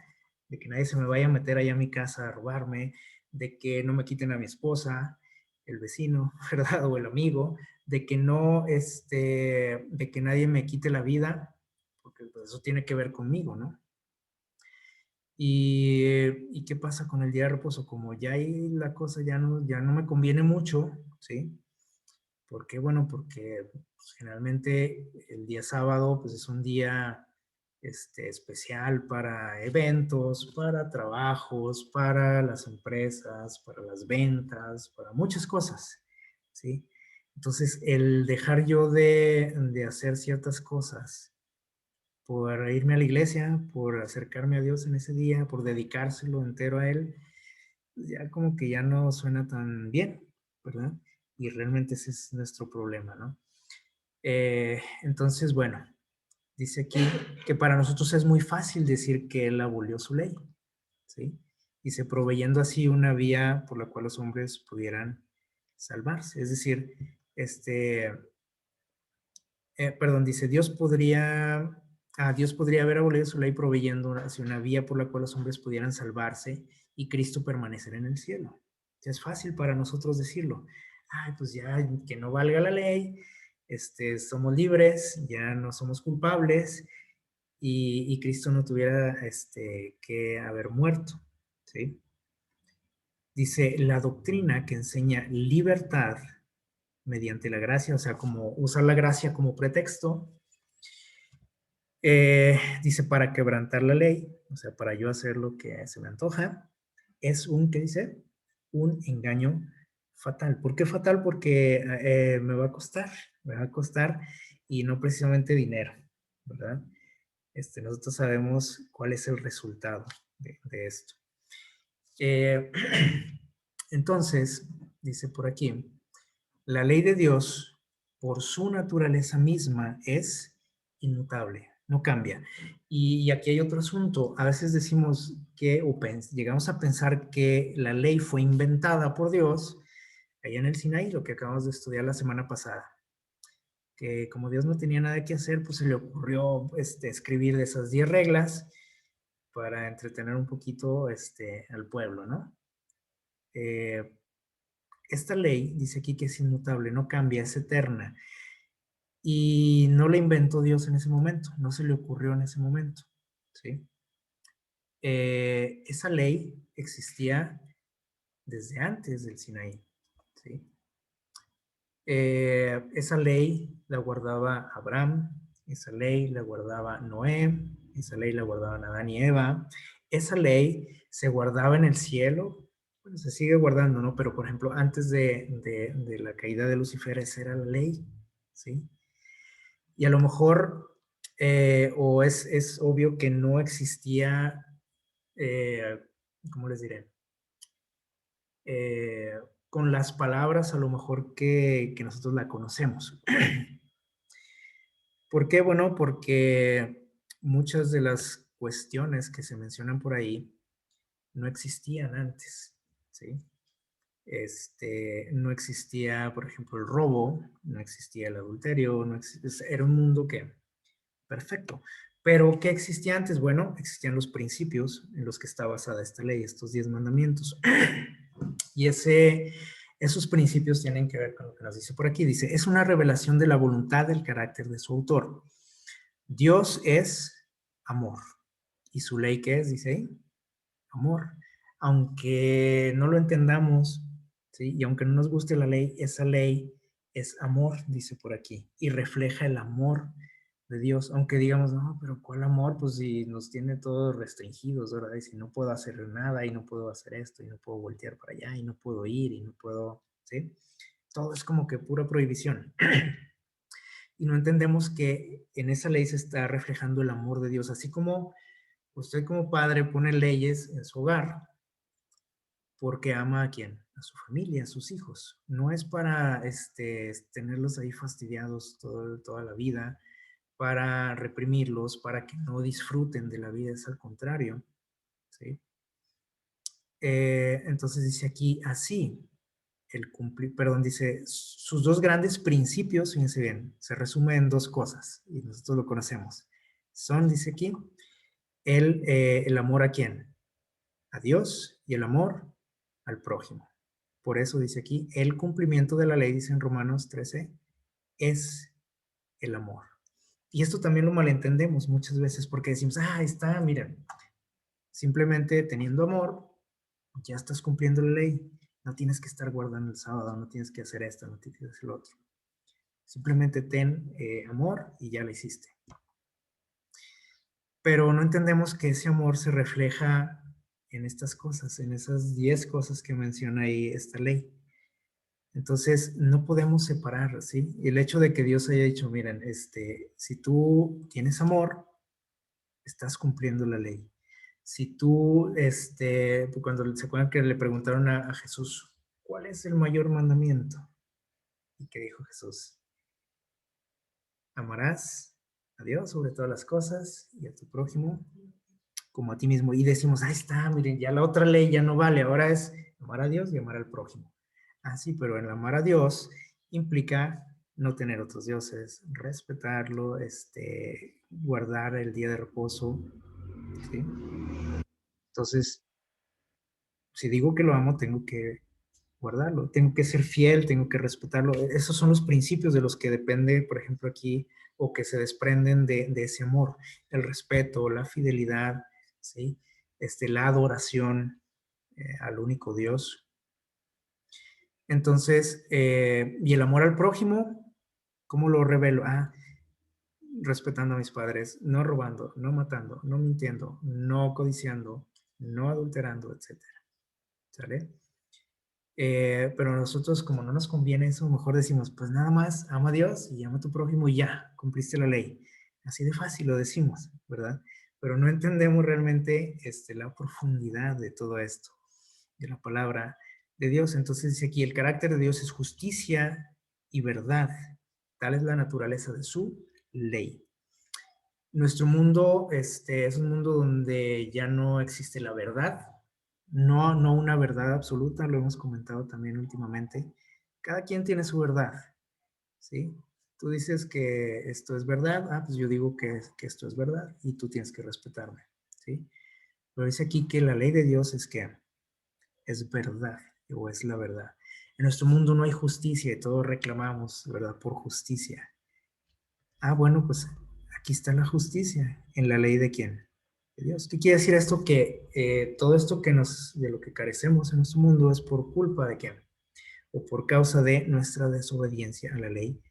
de que nadie se me vaya a meter allá a mi casa a robarme, de que no me quiten a mi esposa, el vecino, ¿verdad? O el amigo, de que no, de que nadie me quite la vida, porque pues, eso tiene que ver conmigo, ¿no? ¿Y qué pasa con el día de reposo? Como ya ahí la cosa ya no me conviene mucho, ¿sí? ¿Por qué? Bueno, porque pues, generalmente el día sábado pues es un día especial para eventos, para trabajos, para las empresas, para las ventas, para muchas cosas, ¿sí? Entonces, el dejar yo de hacer ciertas cosas por irme a la iglesia, por acercarme a Dios en ese día, por dedicárselo entero a Él, ya como que ya no suena tan bien, ¿verdad? Y realmente ese es nuestro problema, ¿no? Entonces, bueno, dice aquí que para nosotros es muy fácil decir que Él abolió su ley, ¿sí? Dice, proveyendo así una vía por la cual los hombres pudieran salvarse. Es decir, dice, Dios podría haber abolido su ley proveyendo así una vía por la cual los hombres pudieran salvarse y Cristo permanecer en el cielo. Es fácil para nosotros decirlo. Ay, pues ya que no valga la ley, somos libres, ya no somos culpables y Cristo no tuviera que haber muerto, ¿sí? Dice, la doctrina que enseña libertad mediante la gracia, o sea, como usar la gracia como pretexto, dice, para quebrantar la ley, o sea, para yo hacer lo que se me antoja, es ¿qué dice? Un engaño fatal. ¿Por qué fatal? Porque me va a costar y no precisamente dinero, ¿verdad? Nosotros sabemos cuál es el resultado de esto. Entonces, dice por aquí, la ley de Dios, por su naturaleza misma, es inmutable, no cambia. Y aquí hay otro asunto. A veces decimos que, llegamos a pensar que la ley fue inventada por Dios allá en el Sinaí, lo que acabamos de estudiar la semana pasada. Que como Dios no tenía nada que hacer, pues se le ocurrió escribir de esas 10 reglas para entretener un poquito al pueblo, ¿no? Esta ley dice aquí que es inmutable, no cambia, es eterna. Y no la inventó Dios en ese momento, no se le ocurrió en ese momento, ¿sí? Esa ley existía desde antes del Sinaí, ¿sí? Esa ley la guardaba Abraham, esa ley la guardaba Noé, esa ley la guardaban Adán y Eva, esa ley se guardaba en el cielo, bueno, se sigue guardando, ¿no? Pero, por ejemplo, antes de la caída de Lucifer, esa era la ley, ¿sí? Y a lo mejor, o es obvio que no existía, ¿cómo les diré? Con las palabras a lo mejor que nosotros la conocemos. ¿Por qué? Bueno, porque muchas de las cuestiones que se mencionan por ahí no existían antes, ¿sí? No existía, por ejemplo, el robo, no existía el adulterio, era un mundo que, perfecto. Pero, ¿qué existía antes? Bueno, existían los principios en los que está basada esta ley, estos 10 mandamientos. Y esos principios tienen que ver con lo que nos dice por aquí. Dice, es una revelación de la voluntad del carácter de su autor. Dios es amor. ¿Y su ley qué es? Dice ahí, amor. Aunque no lo entendamos, ¿sí? Y aunque no nos guste la ley, esa ley es amor, dice por aquí, y refleja el amor de Dios, aunque digamos, no, pero ¿cuál amor? Pues si nos tiene todos restringidos, ¿verdad? Y si no puedo hacer nada, y no puedo hacer esto, y no puedo voltear para allá, y no puedo ir, y no puedo, ¿sí? Todo es como que pura prohibición. Y no entendemos que en esa ley se está reflejando el amor de Dios, así como usted como padre pone leyes en su hogar, porque ama a quién, a su familia, a sus hijos. No es para tenerlos ahí fastidiados toda la vida, para reprimirlos, para que no disfruten de la vida, es al contrario, ¿sí? Entonces dice aquí, así, dice, sus dos grandes principios, fíjense bien, se resumen en dos cosas, y nosotros lo conocemos. Son, dice aquí, el amor a quién, a Dios, y el amor al prójimo. Por eso dice aquí, el cumplimiento de la ley, dice en Romanos 13, es el amor. Y esto también lo malentendemos muchas veces porque decimos, está, miren, simplemente teniendo amor, ya estás cumpliendo la ley. No tienes que estar guardando el sábado, no tienes que hacer esto, no tienes que hacer lo otro. Simplemente ten amor y ya lo hiciste. Pero no entendemos que ese amor se refleja en estas cosas, en esas 10 cosas que menciona ahí esta ley. Entonces, no podemos separar, ¿sí? El hecho de que Dios haya dicho, miren, si tú tienes amor, estás cumpliendo la ley. Si tú, cuando se acuerdan que le preguntaron a Jesús, ¿cuál es el mayor mandamiento? ¿Y qué dijo Jesús? Amarás a Dios sobre todas las cosas y a tu prójimo como a ti mismo. Y decimos, ahí está, miren, ya la otra ley ya no vale, ahora es amar a Dios y amar al prójimo. Ah, sí, pero el amar a Dios implica no tener otros dioses, respetarlo, guardar el día de reposo, ¿sí? Entonces, si digo que lo amo, tengo que guardarlo, tengo que ser fiel, tengo que respetarlo. Esos son los principios de los que depende, por ejemplo, aquí, o que se desprenden de ese amor, el respeto, la fidelidad, ¿sí? La adoración al único Dios. Entonces, y el amor al prójimo, ¿cómo lo revelo? Respetando a mis padres, no robando, no matando, no mintiendo, no codiciando, no adulterando, etcétera. ¿Sale? Pero nosotros, como no nos conviene eso, mejor decimos, pues nada más, ama a Dios y ama a tu prójimo y ya, cumpliste la ley. Así de fácil lo decimos, ¿verdad? Pero no entendemos realmente la profundidad de todo esto, de la palabra de Dios. Entonces dice aquí, el carácter de Dios es justicia y verdad. Tal es la naturaleza de su ley. Nuestro mundo es un mundo donde ya no existe la verdad, no una verdad absoluta, lo hemos comentado también últimamente. Cada quien tiene su verdad, ¿sí? Tú dices que esto es verdad, pues yo digo que esto es verdad y tú tienes que respetarme, ¿sí? Pero dice aquí que la ley de Dios es que es verdad o es la verdad. En nuestro mundo no hay justicia y todos reclamamos, ¿verdad? Por justicia. Bueno, pues aquí está la justicia. ¿En la ley de quién? De Dios. ¿Qué quiere decir esto? Que todo esto de lo que carecemos en nuestro mundo es por culpa de quién? O por causa de nuestra desobediencia a la ley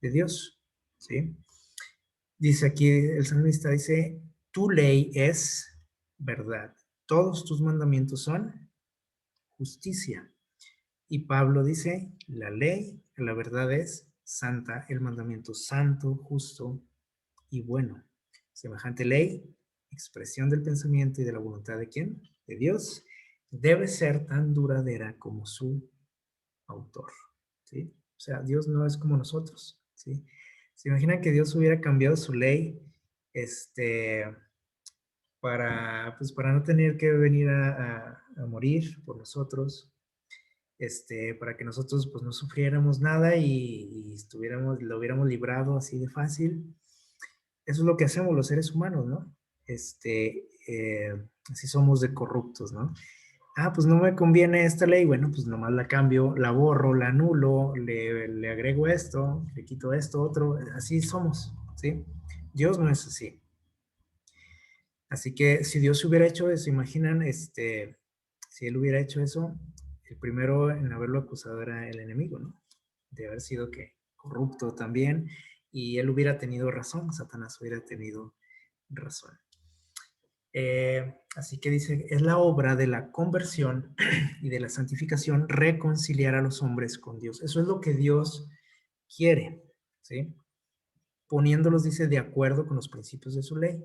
de Dios. ¿Sí? Dice aquí, el salmista dice, tu ley es verdad. Todos tus mandamientos son justicia. Y Pablo dice, la ley, la verdad es santa, el mandamiento santo, justo y bueno. Semejante ley, expresión del pensamiento y de la voluntad de ¿quién? De Dios, debe ser tan duradera como su autor, ¿sí? O sea, Dios no es como nosotros, ¿sí? ¿Se imaginan que Dios hubiera cambiado su ley, para no tener que venir a morir por nosotros, para que nosotros pues no sufriéramos nada y lo hubiéramos librado así de fácil? Eso es lo que hacemos los seres humanos, ¿no? Así somos de corruptos, ¿no? Pues no me conviene esta ley, bueno, pues nomás la cambio, la borro, la anulo, le agrego esto, le quito esto, otro, así somos, ¿sí? Dios no es así. Así que si Dios hubiera hecho eso, imaginan, si Él hubiera hecho eso, el primero en haberlo acusado era el enemigo, ¿no? De haber sido que corrupto también, y él hubiera tenido razón, Satanás hubiera tenido razón. Así que dice, es la obra de la conversión y de la santificación reconciliar a los hombres con Dios. Eso es lo que Dios quiere, ¿sí? Poniéndolos, dice, de acuerdo con los principios de su ley.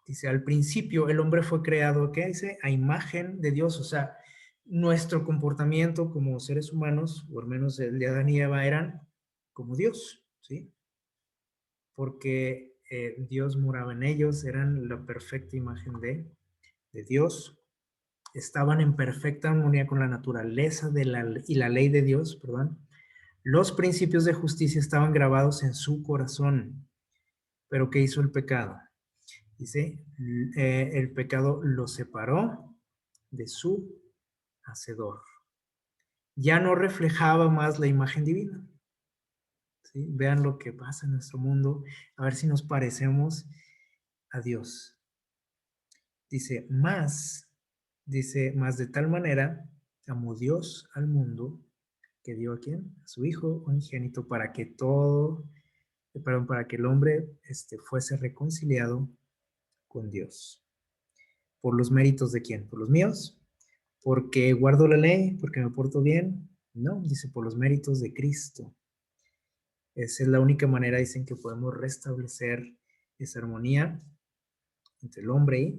Dice, al principio el hombre fue creado, ¿qué dice? A imagen de Dios, o sea, nuestro comportamiento como seres humanos, o al menos el de Adán y Eva, eran como Dios, ¿sí? Porque Dios moraba en ellos, eran la perfecta imagen de Dios, estaban en perfecta armonía con la naturaleza y la ley de Dios, perdón. Los principios de justicia estaban grabados en su corazón. Pero ¿qué hizo el pecado? Dice, el pecado lo separó de su hacedor. Ya no reflejaba más la imagen divina. ¿Sí? Vean lo que pasa en nuestro mundo, a ver si nos parecemos a Dios. Dice, más de tal manera amó Dios al mundo que dio a quién? A su Hijo unigénito para que para que el hombre fuese reconciliado con Dios. ¿Por los méritos de quién? ¿Por los míos? ¿Porque guardo la ley? ¿Porque me porto bien? No, dice por los méritos de Cristo. Esa es la única manera, dicen, que podemos restablecer esa armonía entre el hombre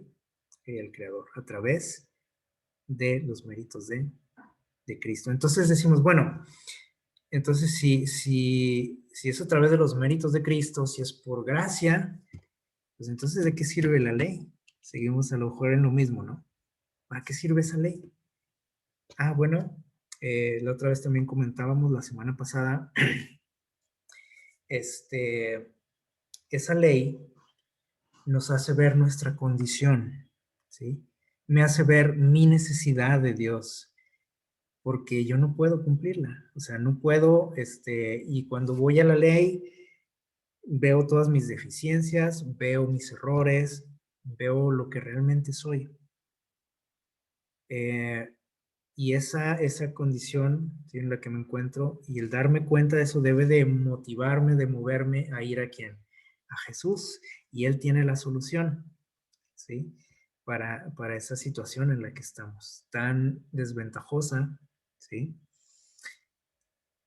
y el Creador, a través de los méritos de Cristo. Entonces decimos, bueno, entonces si es a través de los méritos de Cristo, si es por gracia, pues entonces ¿de qué sirve la ley? Seguimos a lo mejor en lo mismo, ¿no? ¿Para qué sirve esa ley? Ah, bueno, la otra vez también comentábamos la semana pasada, esa ley nos hace ver nuestra condición, ¿sí? Me hace ver mi necesidad de Dios, porque yo no puedo cumplirla, o sea, no puedo, y cuando voy a la ley, veo todas mis deficiencias, veo mis errores, veo lo que realmente soy. Y esa condición, ¿sí?, en la que me encuentro, y el darme cuenta de eso debe de motivarme, de moverme a ir ¿a quién? A Jesús, y Él tiene la solución, ¿sí? Para esa situación en la que estamos, tan desventajosa, ¿sí?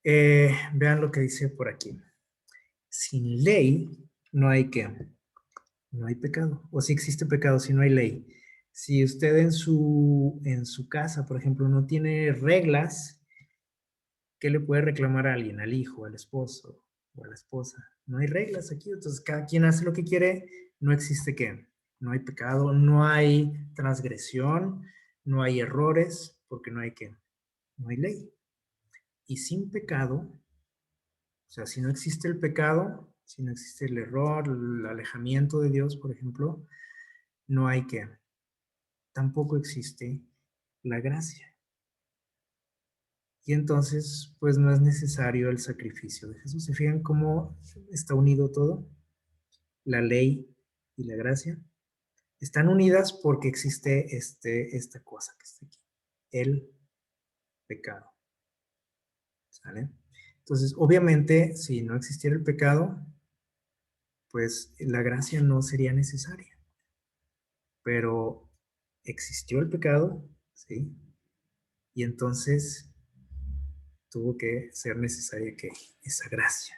Vean lo que dice por aquí. Sin ley no hay ¿qué? No hay pecado. O si existe pecado, si no hay ley. Si usted en su casa, por ejemplo, no tiene reglas, ¿qué le puede reclamar a alguien? Al hijo, al esposo o a la esposa. No hay reglas aquí, entonces cada quien hace lo que quiere, no existe ¿qué? No hay pecado, no hay transgresión, no hay errores, porque no hay ¿qué? No hay ley. Y sin pecado, o sea, si no existe el pecado, si no existe el error, el alejamiento de Dios, por ejemplo, no hay ¿qué? Tampoco existe la gracia. Y entonces, pues no es necesario el sacrificio de Jesús. ¿Se fijan cómo está unido todo? La ley y la gracia están unidas porque existe esta cosa que está aquí, el pecado. ¿Sale? Entonces, obviamente, si no existiera el pecado, pues la gracia no sería necesaria. Pero existió el pecado, ¿sí? Y entonces tuvo que ser necesaria que esa gracia.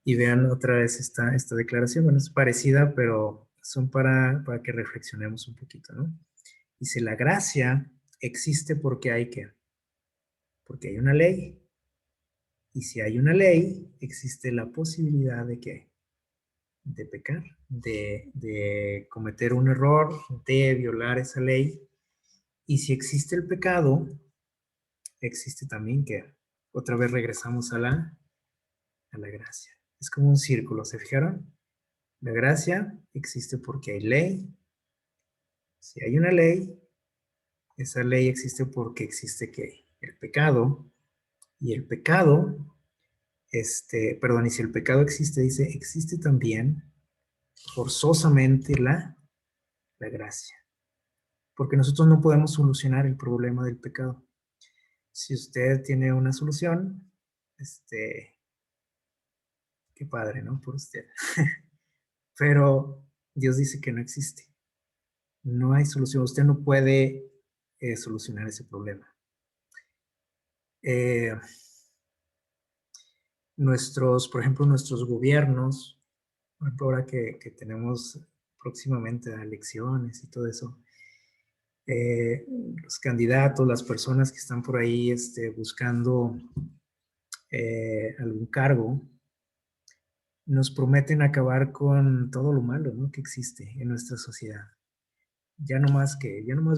Y vean otra vez esta declaración. Bueno, es parecida, pero son para que reflexionemos un poquito, ¿no? Dice, la gracia existe porque hay ¿qué? Porque hay una ley. Y si hay una ley, existe la posibilidad de ¿qué? De pecar, de cometer un error, de violar esa ley. Y si existe el pecado, existe también ¿qué? Otra vez regresamos a la gracia. Es como un círculo, ¿se fijaron? La gracia existe porque hay ley. Si hay una ley, esa ley existe porque existe ¿qué? El pecado. Y el pecado, perdón, y si el pecado existe, dice, existe también forzosamente la gracia. Porque nosotros no podemos solucionar el problema del pecado. Si usted tiene una solución, qué padre, ¿no? Por usted. Pero Dios dice que no existe. No hay solución. Usted no puede solucionar ese problema. Por ejemplo, nuestros gobiernos, por ejemplo, ahora que tenemos próximamente elecciones y todo eso, los candidatos, las personas que están por ahí buscando algún cargo, nos prometen acabar con todo lo malo, ¿no?, que existe en nuestra sociedad. Ya no más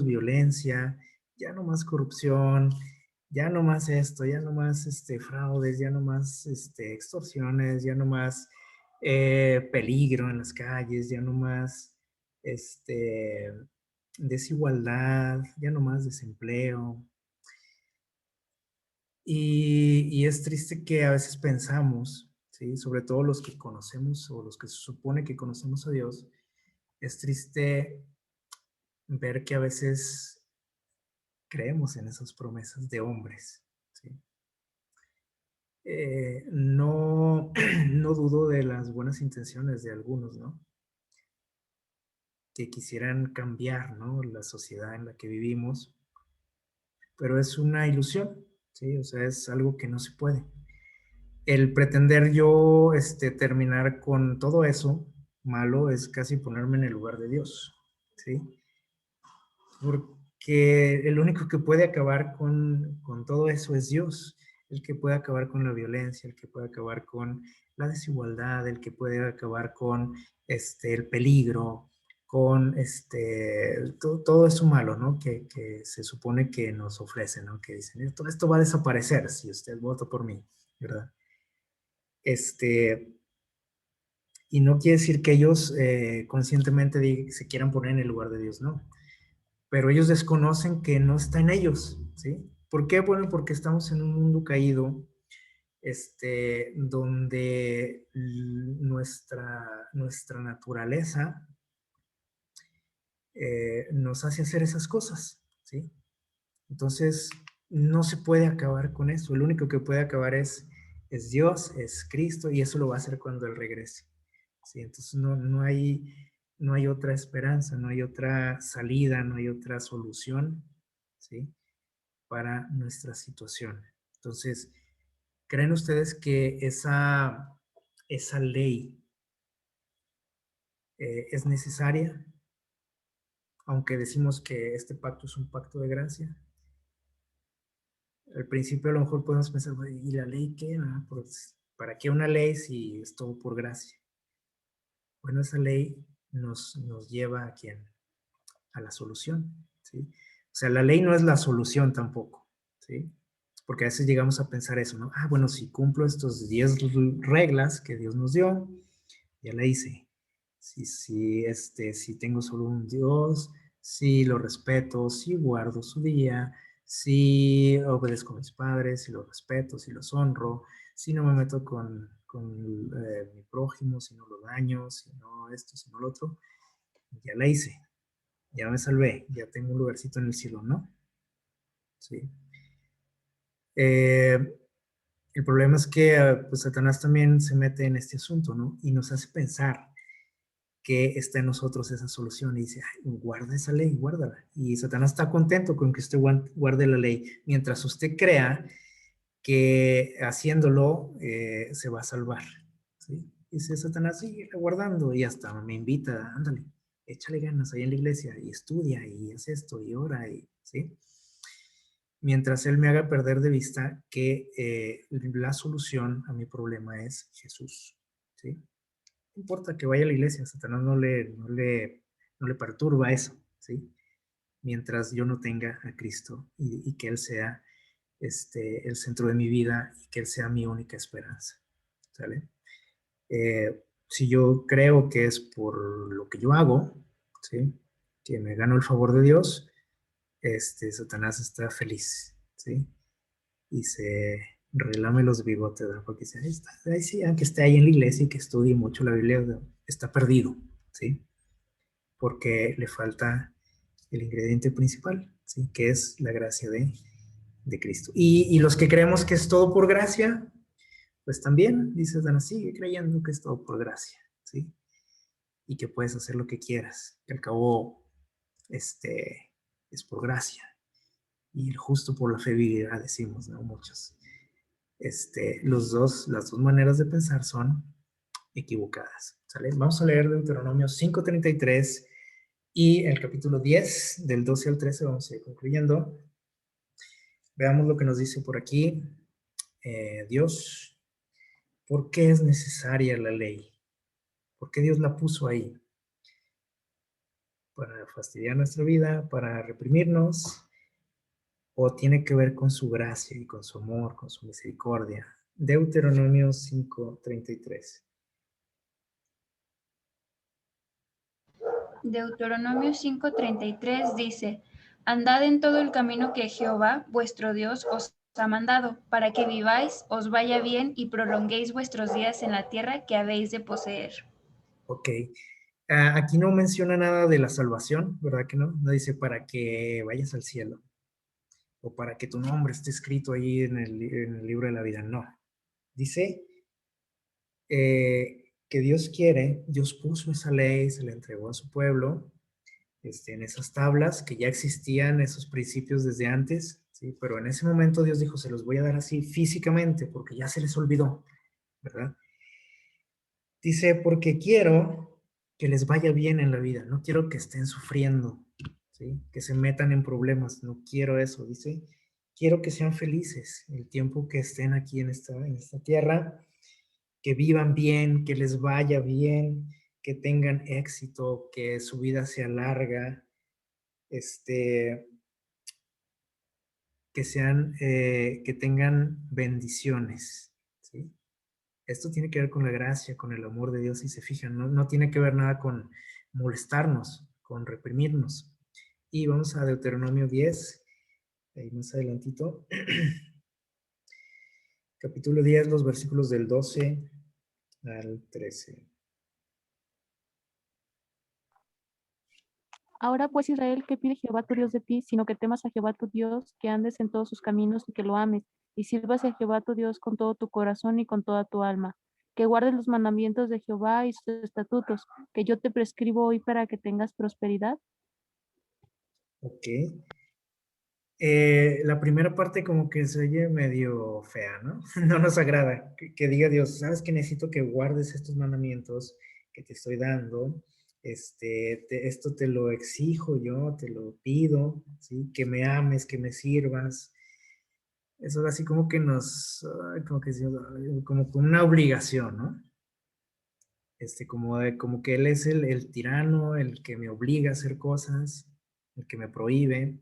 violencia, ya no más corrupción, ya no más esto, ya no más fraudes, ya no más extorsiones, ya no más peligro en las calles, ya no más desigualdad, ya no más desempleo. Y es triste que a veces pensamos, ¿sí?, sobre todo los que conocemos o los que se supone que conocemos a Dios, es triste ver que a veces creemos en esas promesas de hombres, ¿sí? No, no dudo de las buenas intenciones de algunos, ¿no?, que quisieran cambiar, ¿no?, la sociedad en la que vivimos, pero es una ilusión, ¿sí? O sea, es algo que no se puede. El pretender yo terminar con todo eso, malo es casi ponerme en el lugar de Dios, ¿sí? Porque el único que puede acabar con todo eso es Dios, el que puede acabar con la violencia, el que puede acabar con la desigualdad, el que puede acabar con el peligro, con todo eso malo, ¿no? Que se supone que nos ofrecen, ¿no? Que dicen, todo esto va a desaparecer si usted vota por mí, ¿verdad? Y no quiere decir que ellos conscientemente se quieran poner en el lugar de Dios, no. Pero ellos desconocen que no está en ellos, ¿sí? ¿Por qué? Bueno, porque estamos en un mundo caído, donde nuestra naturaleza nos hace hacer esas cosas, ¿sí? Entonces, no se puede acabar con eso. El único que puede acabar es Dios, es Cristo, y eso lo va a hacer cuando Él regrese, ¿sí? Entonces, no hay otra esperanza, no hay otra salida, no hay otra solución, ¿sí? Para nuestra situación. Entonces, ¿creen ustedes que esa ley es necesaria? Aunque decimos que este pacto es un pacto de gracia. Al principio a lo mejor podemos pensar, ¿y la ley qué? Pues, ¿para qué una ley si es todo por gracia? Bueno, esa ley nos lleva ¿a quién? A la solución, ¿sí? O sea, la ley no es la solución tampoco, ¿sí? Porque a veces llegamos a pensar eso, ¿no? Bueno, si cumplo estos 10 reglas que Dios nos dio, ya la hice. Si tengo solo un Dios, si lo respeto, si guardo su día, si obedezco a mis padres, si los respeto, si los honro, si no me meto con mi prójimo, si no lo daño, si no esto, si no lo otro, ya la hice, ya me salvé, ya tengo un lugarcito en el cielo, ¿no? Sí. El problema es que pues Satanás también se mete en este asunto, ¿no? Y nos hace pensar que está en nosotros esa solución y dice, guarda esa ley, guárdala. Y Satanás está contento con que usted guarde la ley, mientras usted crea que haciéndolo se va a salvar, ¿sí? Dice Satanás, sigue guardando, y hasta me invita, ándale, échale ganas ahí en la iglesia y estudia y haz esto y ora, ¿sí? Mientras él me haga perder de vista que la solución a mi problema es Jesús, ¿sí? No importa que vaya a la iglesia, Satanás no le perturba eso, ¿sí? Mientras yo no tenga a Cristo y que Él sea el centro de mi vida y que Él sea mi única esperanza, ¿sale? Si yo creo que es por lo que yo hago, ¿sí? Que me gano el favor de Dios, Satanás está feliz, ¿sí? Y se relame los bigotes, ¿verdad? Porque dice, ahí sí, aunque esté ahí en la iglesia y que estudie mucho la Biblia, está perdido, ¿sí? Porque le falta el ingrediente principal, ¿sí? Que es la gracia de Cristo. Y los que creemos que es todo por gracia, pues también, dice Dana, sigue creyendo que es todo por gracia, ¿sí? Y que puedes hacer lo que quieras, que al cabo, es por gracia. Y el justo por la fe vivirá, decimos, ¿no? Muchos. Las dos maneras de pensar son equivocadas, ¿sale? Vamos a leer Deuteronomio 5:33 y el capítulo 10, del 12 al 13, vamos a ir concluyendo. Veamos lo que nos dice por aquí Dios. ¿Por qué es necesaria la ley? ¿Por qué Dios la puso ahí? ¿Para fastidiar nuestra vida? ¿Para reprimirnos? ¿O tiene que ver con su gracia y con su amor, con su misericordia? Deuteronomio 5:33. Deuteronomio 5:33 dice, andad en todo el camino que Jehová, vuestro Dios, os ha mandado, para que viváis, os vaya bien y prolonguéis vuestros días en la tierra que habéis de poseer. Ok. Aquí no menciona nada de la salvación, ¿verdad que no? No dice para que vayas al cielo o para que tu nombre esté escrito ahí en el libro de la vida. No. Dice que Dios quiere, Dios puso esa ley, se la entregó a su pueblo, en esas tablas que ya existían, esos principios desde antes, ¿sí? Pero en ese momento Dios dijo, se los voy a dar así físicamente porque ya se les olvidó, ¿verdad? Dice, porque quiero que les vaya bien en la vida, no quiero que estén sufriendo, ¿sí? Que se metan en problemas, no quiero eso, dice, quiero que sean felices el tiempo que estén aquí en esta tierra, que vivan bien, que les vaya bien, que tengan éxito, que su vida sea larga, que tengan bendiciones, ¿sí? Esto tiene que ver con la gracia, con el amor de Dios, si se fijan, no tiene que ver nada con molestarnos, con reprimirnos. Y vamos a Deuteronomio 10, ahí más adelantito. Capítulo 10, los versículos del 12 al 13. Ahora pues, Israel, ¿qué pide Jehová tu Dios de ti? Sino que temas a Jehová tu Dios, que andes en todos sus caminos y que lo ames, y sirvas a Jehová tu Dios con todo tu corazón y con toda tu alma. Que guardes los mandamientos de Jehová y sus estatutos, que yo te prescribo hoy para que tengas prosperidad. Ok. La primera parte como que se oye medio fea, ¿no? No nos agrada que diga Dios, sabes que necesito que guardes estos mandamientos que te estoy dando, esto te lo exijo yo, te lo pido, ¿sí? Que me ames, que me sirvas. Eso así como que como con una obligación, ¿no? Como que Él es el tirano, el que me obliga a hacer cosas, el que me prohíbe,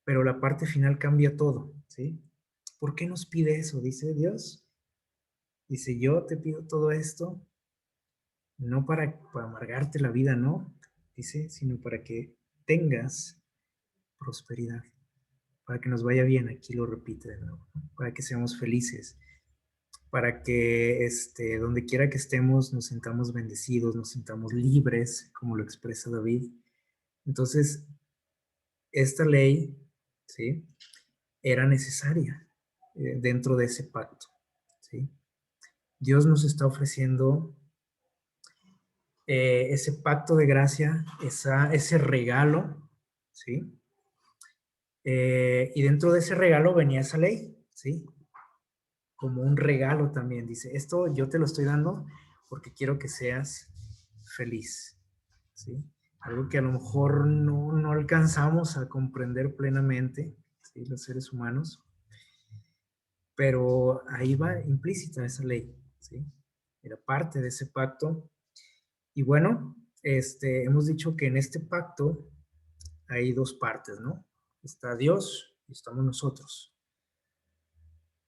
pero la parte final cambia todo, ¿sí? ¿Por qué nos pide eso? Dice Dios. Dice, yo te pido todo esto, no para amargarte la vida, no, dice, sino para que tengas prosperidad, para que nos vaya bien, aquí lo repite de nuevo, ¿no? Para que seamos felices, para que donde quiera que estemos nos sintamos bendecidos, nos sintamos libres, como lo expresa David. Entonces, esta ley, ¿sí? Era necesaria dentro de ese pacto, ¿sí? Dios nos está ofreciendo ese pacto de gracia, ese regalo, ¿sí? Y dentro de ese regalo venía esa ley, ¿sí? Como un regalo también. Dice, esto yo te lo estoy dando porque quiero que seas feliz, ¿sí? Algo que a lo mejor no alcanzamos a comprender plenamente, ¿sí? Los seres humanos, pero ahí va implícita esa ley, ¿sí? Era parte de ese pacto. Y bueno, hemos dicho que en este pacto hay dos partes, ¿no? Está Dios y estamos nosotros.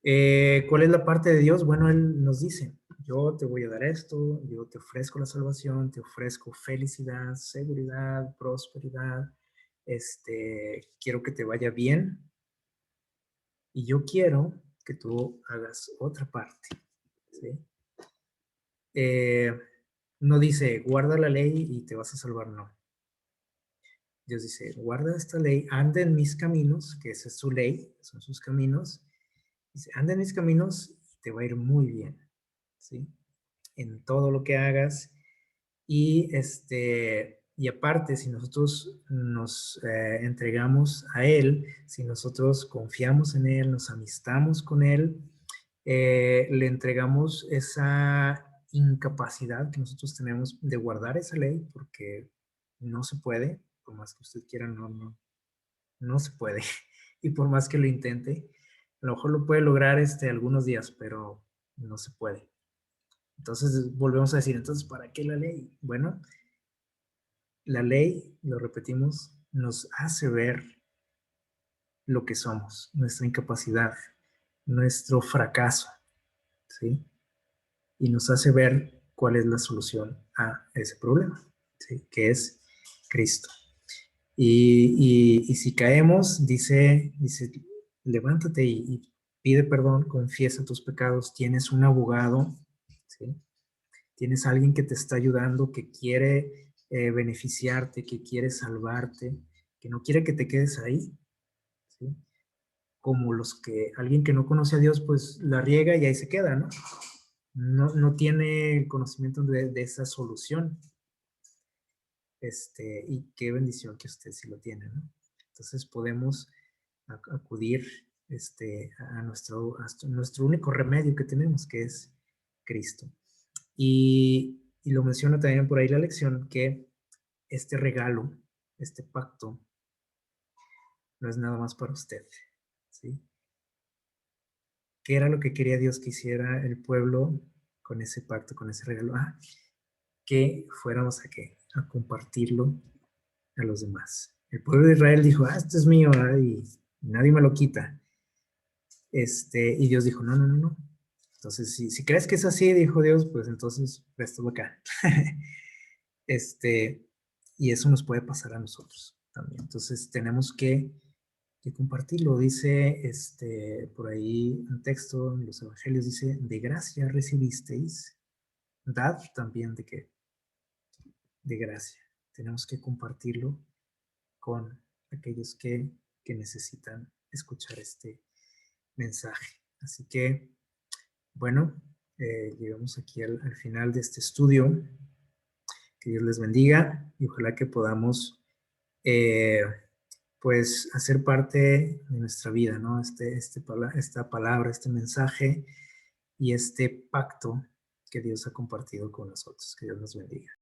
¿Cuál es la parte de Dios? Bueno, Él nos dice, yo te voy a dar esto, yo te ofrezco la salvación, te ofrezco felicidad, seguridad, prosperidad, quiero que te vaya bien y yo quiero que tú hagas otra parte, ¿sí? No dice, guarda la ley y te vas a salvar, no. Dios dice, guarda esta ley, anda en mis caminos, que esa es su ley, son sus caminos. Dice, anda en mis caminos y te va a ir muy bien, ¿sí? En todo lo que hagas. Y aparte, si nosotros nos entregamos a Él, si nosotros confiamos en Él, nos amistamos con Él, le entregamos esa incapacidad que nosotros tenemos de guardar esa ley, porque no se puede, por más que usted quiera, no se puede. Y por más que lo intente, a lo mejor lo puede lograr algunos días, pero no se puede. Entonces volvemos a decir, entonces, ¿para qué la ley? Bueno, la ley, lo repetimos, nos hace ver lo que somos, nuestra incapacidad, nuestro fracaso, ¿sí? Y nos hace ver cuál es la solución a ese problema, ¿sí? Que es Cristo. Y si caemos, dice, levántate y pide perdón, confiesa tus pecados, tienes un abogado, ¿sí? Tienes alguien que te está ayudando, que quiere beneficiarte, que quiere salvarte, que no quiere que te quedes ahí, ¿sí? Como alguien que no conoce a Dios, pues la riega y ahí se queda, ¿no? No tiene conocimiento de esa solución. Y qué bendición que usted sí lo tiene, ¿no? Entonces podemos acudir a nuestro único remedio que tenemos, que es Cristo. Y Y lo menciona también por ahí la lección, que este regalo, este pacto, no es nada más para usted, ¿sí? ¿Qué era lo que quería Dios que hiciera el pueblo con ese pacto, con ese regalo? Que fuéramos a compartirlo a los demás. El pueblo de Israel dijo, esto es mío, y nadie me lo quita. Y Dios dijo, no, no, no, no. Entonces, si crees que es así, dijo Dios, pues entonces préstalo acá. Y eso nos puede pasar a nosotros también. Entonces, tenemos que compartirlo. Dice por ahí un texto en los evangelios, dice, de gracia recibisteis, dad también de gracia. Tenemos que compartirlo con aquellos que necesitan escuchar este mensaje. Así que, bueno, llegamos aquí al final de este estudio. Que Dios les bendiga y ojalá que podamos pues hacer parte de nuestra vida, ¿no? Esta palabra, este mensaje y este pacto que Dios ha compartido con nosotros. Que Dios nos bendiga.